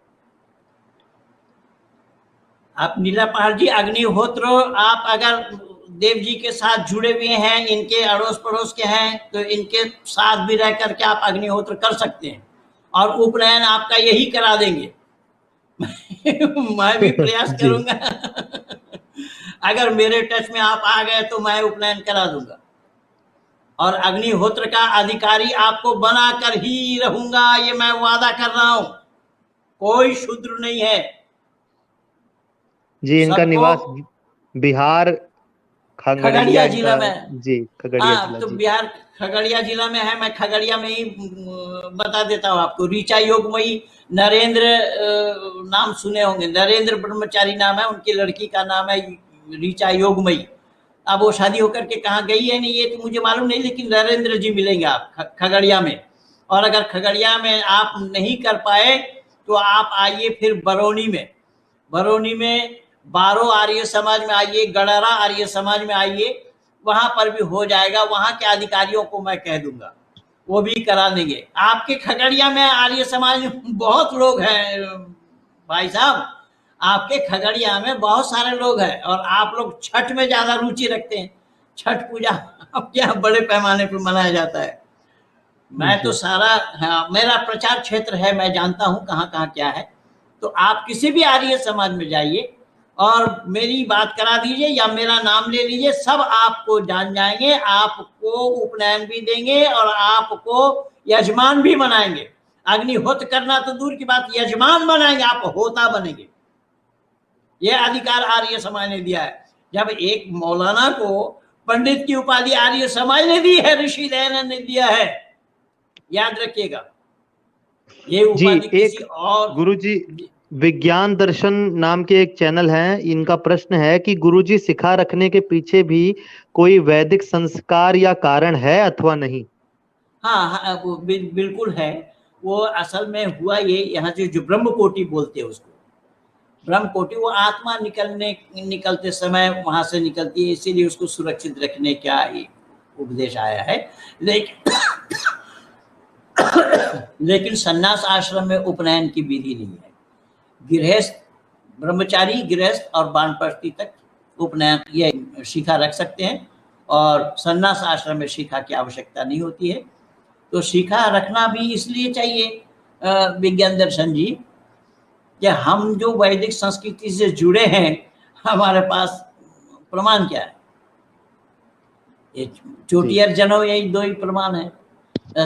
आप नीला पहाड़ जी, अग्निहोत्र आप अगर देव जी के साथ जुड़े हुए हैं, इनके अड़ोस पड़ोस के हैं, तो इनके साथ भी रह करके आप अग्निहोत्र कर सकते हैं, और उपनयन आपका यही करा देंगे। मैं भी प्रयास करूंगा। अगर मेरे टच में आप आ गए तो मैं उपनयन करा दूंगा, और अग्निहोत्र का अधिकारी आपको बनाकर ही रहूंगा, ये मैं वादा कर रहा हूं। कोई शूद्र नहीं है जी। इनका निवास बिहार खगड़िया जिला में जी, खगड़िया जिला। तो बिहार खगड़िया जिला में है। मैं खगड़िया में ही बता देता हूँ आपको। ऋचा योगमयी नरेंद्र नाम सुने होंगे, नरेंद्र ब्रह्मचारी नाम है, उनकी लड़की का नाम है ऋचा योगमयी। अब वो शादी होकर के कहाँ गई है नहीं ये तो मुझे मालूम नहीं, लेकिन नरेंद्र जी मिलेंगे आप खगड़िया में। और अगर खगड़िया में आप नहीं कर पाए तो आप आइए फिर बरौनी में। बरौनी में बारो आर्य समाज में आइए, गड़रा आर्य समाज में आइए, वहां पर भी हो जाएगा। वहां के अधिकारियों को मैं कह दूंगा, वो भी करा देंगे। आपके खगड़िया में आर्य समाज बहुत लोग हैं भाई साहब, आपके खगड़िया में बहुत सारे लोग हैं, और आप लोग छठ में ज्यादा रुचि रखते हैं। छठ पूजा आपके यहाँ बड़े पैमाने पर मनाया जाता है। मैं तो सारा, हाँ, मेरा प्रचार क्षेत्र है, मैं जानता हूँ कहाँ कहाँ क्या है। तो आप किसी भी आर्य समाज में जाइए और मेरी बात करा दीजिए, या मेरा नाम ले लीजिए, सब आपको जान जाएंगे, आपको उपनयन भी देंगे और आपको यजमान भी बनाएंगे। अग्निहोत्र करना तो दूर की बात, यजमान बनाएंगे, आप होता बनेंगे। यह अधिकार आर्य समाज ने दिया है। जब एक मौलाना को पंडित की उपाधि आर्य समाज ने दी है, ऋषि दयानंद ने दिया है, याद रखिएगा। ये जी, उपाधि किसी एक और गुरुजी विज्ञान दर्शन नाम के एक चैनल है, इनका प्रश्न है कि गुरुजी शिखा रखने के पीछे भी कोई वैदिक संस्कार या कारण है अथवा नहीं? हाँ हाँ, वो बिल्कुल है। वो असल में हुआ ये, यहाँ जो ब्रह्म कोटि बोलते हैं उसको, ब्रह्म कोटि, वो आत्मा निकलते समय वहां से निकलती है, इसीलिए उसको सुरक्षित रखने का ये उपदेश आया है। लेकिन लेकिन सन्यास आश्रम में उपनयन की विधि नहीं है। गृहस्थ, ब्रह्मचारी, गृहस्थ और वानप्रस्थी तक उपनयन ये शिखा रख सकते हैं, और सन्यास आश्रम में शिखा की आवश्यकता नहीं होती है। तो शिखा रखना भी इसलिए चाहिए विज्ञान दर्शन जी, कि हम जो वैदिक संस्कृति से जुड़े हैं, हमारे पास प्रमाण क्या है? ये चोटी और जनेऊ, यही दो ही प्रमाण है।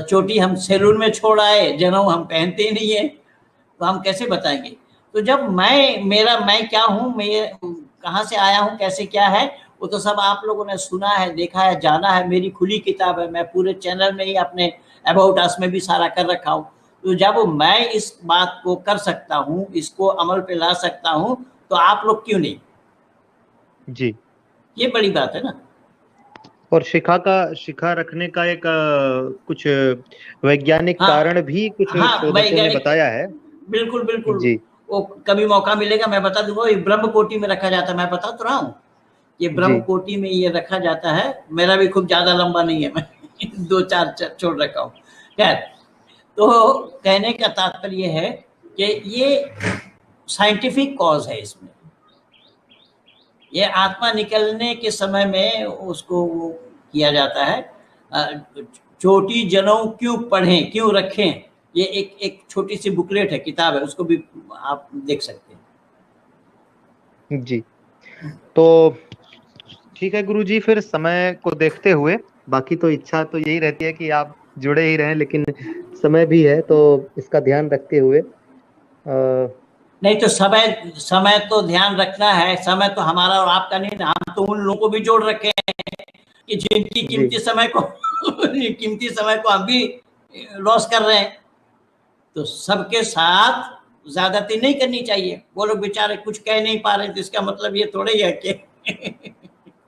चोटी हम सैलून में छोड़ आए, जनेऊ हम पहनते ही नहीं है, तो हम कैसे बताएंगे? तो जब मैं क्या हूँ, मैं कहाँ से आया हूँ, कैसे क्या है, वो तो सब आप लोगों ने सुना है, देखा है, जाना है। मेरी खुली किताब है, मैं पूरे चैनल में ही अपने अबाउट अस में भी सारा कर रखा हूँ। तो जब मैं इस बात को कर सकता हूँ, इसको अमल पे ला सकता हूँ, तो आप लोग क्यों नहीं? जी, ये बड़ी बात है ना। और शिखा रखने का एक कुछ वैज्ञानिक हाँ कारण भी कुछ हाँ, शोधकों ने वैज्ञानिक, बताया है। बिल्कुल बिल्कुल। जी वो कभी मौका मिलेगा मैं बता दूंगा। ये ब्रह्म कोटि में रखा जाता है, मैं बता तो रहा हूँ, ये ब्रह्म जी कोटि में ये रखा जाता है। मेरा भी खूब ज्यादा लंबा नहीं है, मैं दो चार छोड़ रखा हूँ। खैर, तो कहने का तात्पर्य है कि ये साइंटिफिक कॉज है इसमें। ये आत्मा निकलने के समय में उसको वो किया जाता है। चोटी जनेऊ क्यों पढ़ें, क्यों रखें, ये एक छोटी सी बुकलेट है, किताब है, उसको भी आप देख सकते हैं। जी, तो ठीक है गुरुजी, फिर समय को देखते हुए, बाकी तो इच्छा तो यही रहती है कि आप जुड़े ही रहें, लेकिन समय भी है, तो इसका ध्यान रखते हुए नहीं तो समय समय तो ध्यान रखना है। समय तो हमारा और आपका नहीं, हम तो उन लोगों को भी जोड़ रखे हैं कि जिनकी जी कीमती समय को कीमती समय को हम भी लॉस कर रहे हैं। तो सबके साथ ज्यादती नहीं करनी चाहिए। वो लोग बेचारे कुछ कह नहीं पा रहे, तो इसका मतलब ये थोड़ा ही है कि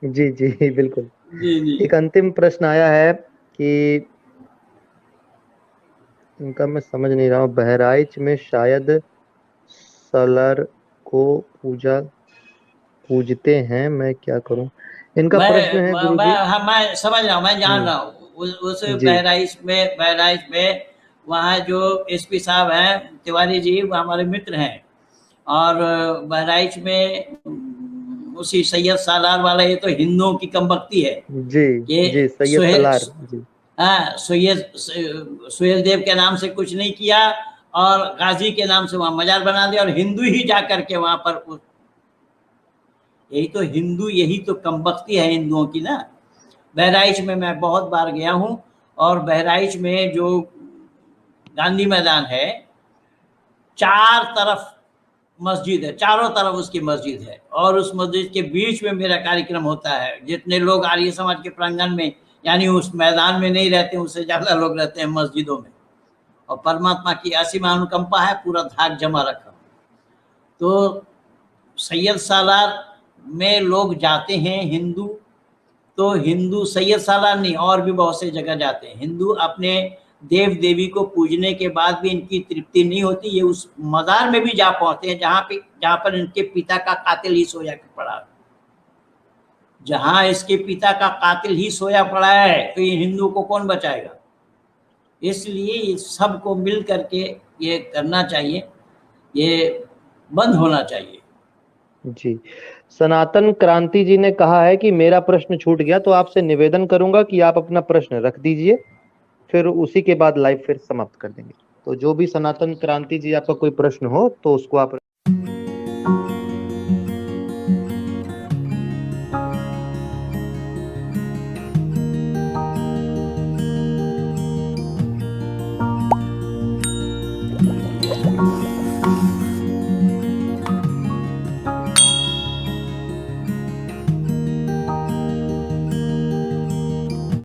जी जी बिल्कुल। जी जी। एक अंतिम प्रश्न आया है कि इनका मैं समझ नहीं रहा हूँ। बहराइच में शायद सलर को पूजते हैं, मैं क्या करूं? इनका प्रश्न है गुरुजी। मैं समझ रहा हूँ, मैं जान रहा हूँ। उस जी बहराइच में वहाँ जो एसपी साहब हैं, तिवारी जी, वो हमारे मित्र हैं। और बहराइच में उसी सैयद सालार वाला, ये तो हिंदुओं की कमबख्ती है जी जी, कि सैयद सलार जी। हाँ, सुहेल देव के नाम से कुछ नहीं किया, और गाजी के नाम से वहां मजार बना दिया, और हिंदू ही जा करके वहां पर, यही तो हिंदू, यही तो कमबख्ती है हिंदुओं की ना। बहराइच में मैं बहुत बार गया हूँ, और बहराइच में जो गांधी मैदान है, चार तरफ मस्जिद है, चारों तरफ उसकी मस्जिद है, और उस मस्जिद के बीच में मेरा कार्यक्रम होता है। जितने लोग आर्य समाज के प्रांगण में, यानी उस मैदान में नहीं रहते, उससे ज्यादा लोग रहते हैं मस्जिदों में, और परमात्मा की असीम अनुकंपा है, पूरा धाक जमा रखा। तो सैयद सालार में लोग जाते हैं हिंदू, तो हिंदू सैयद सालार नहीं, और भी बहुत से जगह जाते हैं हिंदू। अपने देव देवी को पूजने के बाद भी इनकी तृप्ति नहीं होती, ये उस मजार में भी जा पहुंचते हैं जहां पर इनके पिता का कातिल ही सोया पड़ा। जहां इसके पिता का कातिल ही सोया पड़ा है, तो ये हिंदू को कौन बचाएगा? इसलिए सबको मिल करके ये करना चाहिए, ये बंद होना चाहिए। जी, सनातन क्रांति जी ने कहा है कि मेरा प्रश्न छूट गया, तो आपसे निवेदन करूंगा कि आप अपना प्रश्न रख दीजिए, फिर उसी के बाद लाइव फिर समाप्त कर देंगे। तो जो भी सनातन क्रांति जी, आपका कोई प्रश्न हो तो उसको आप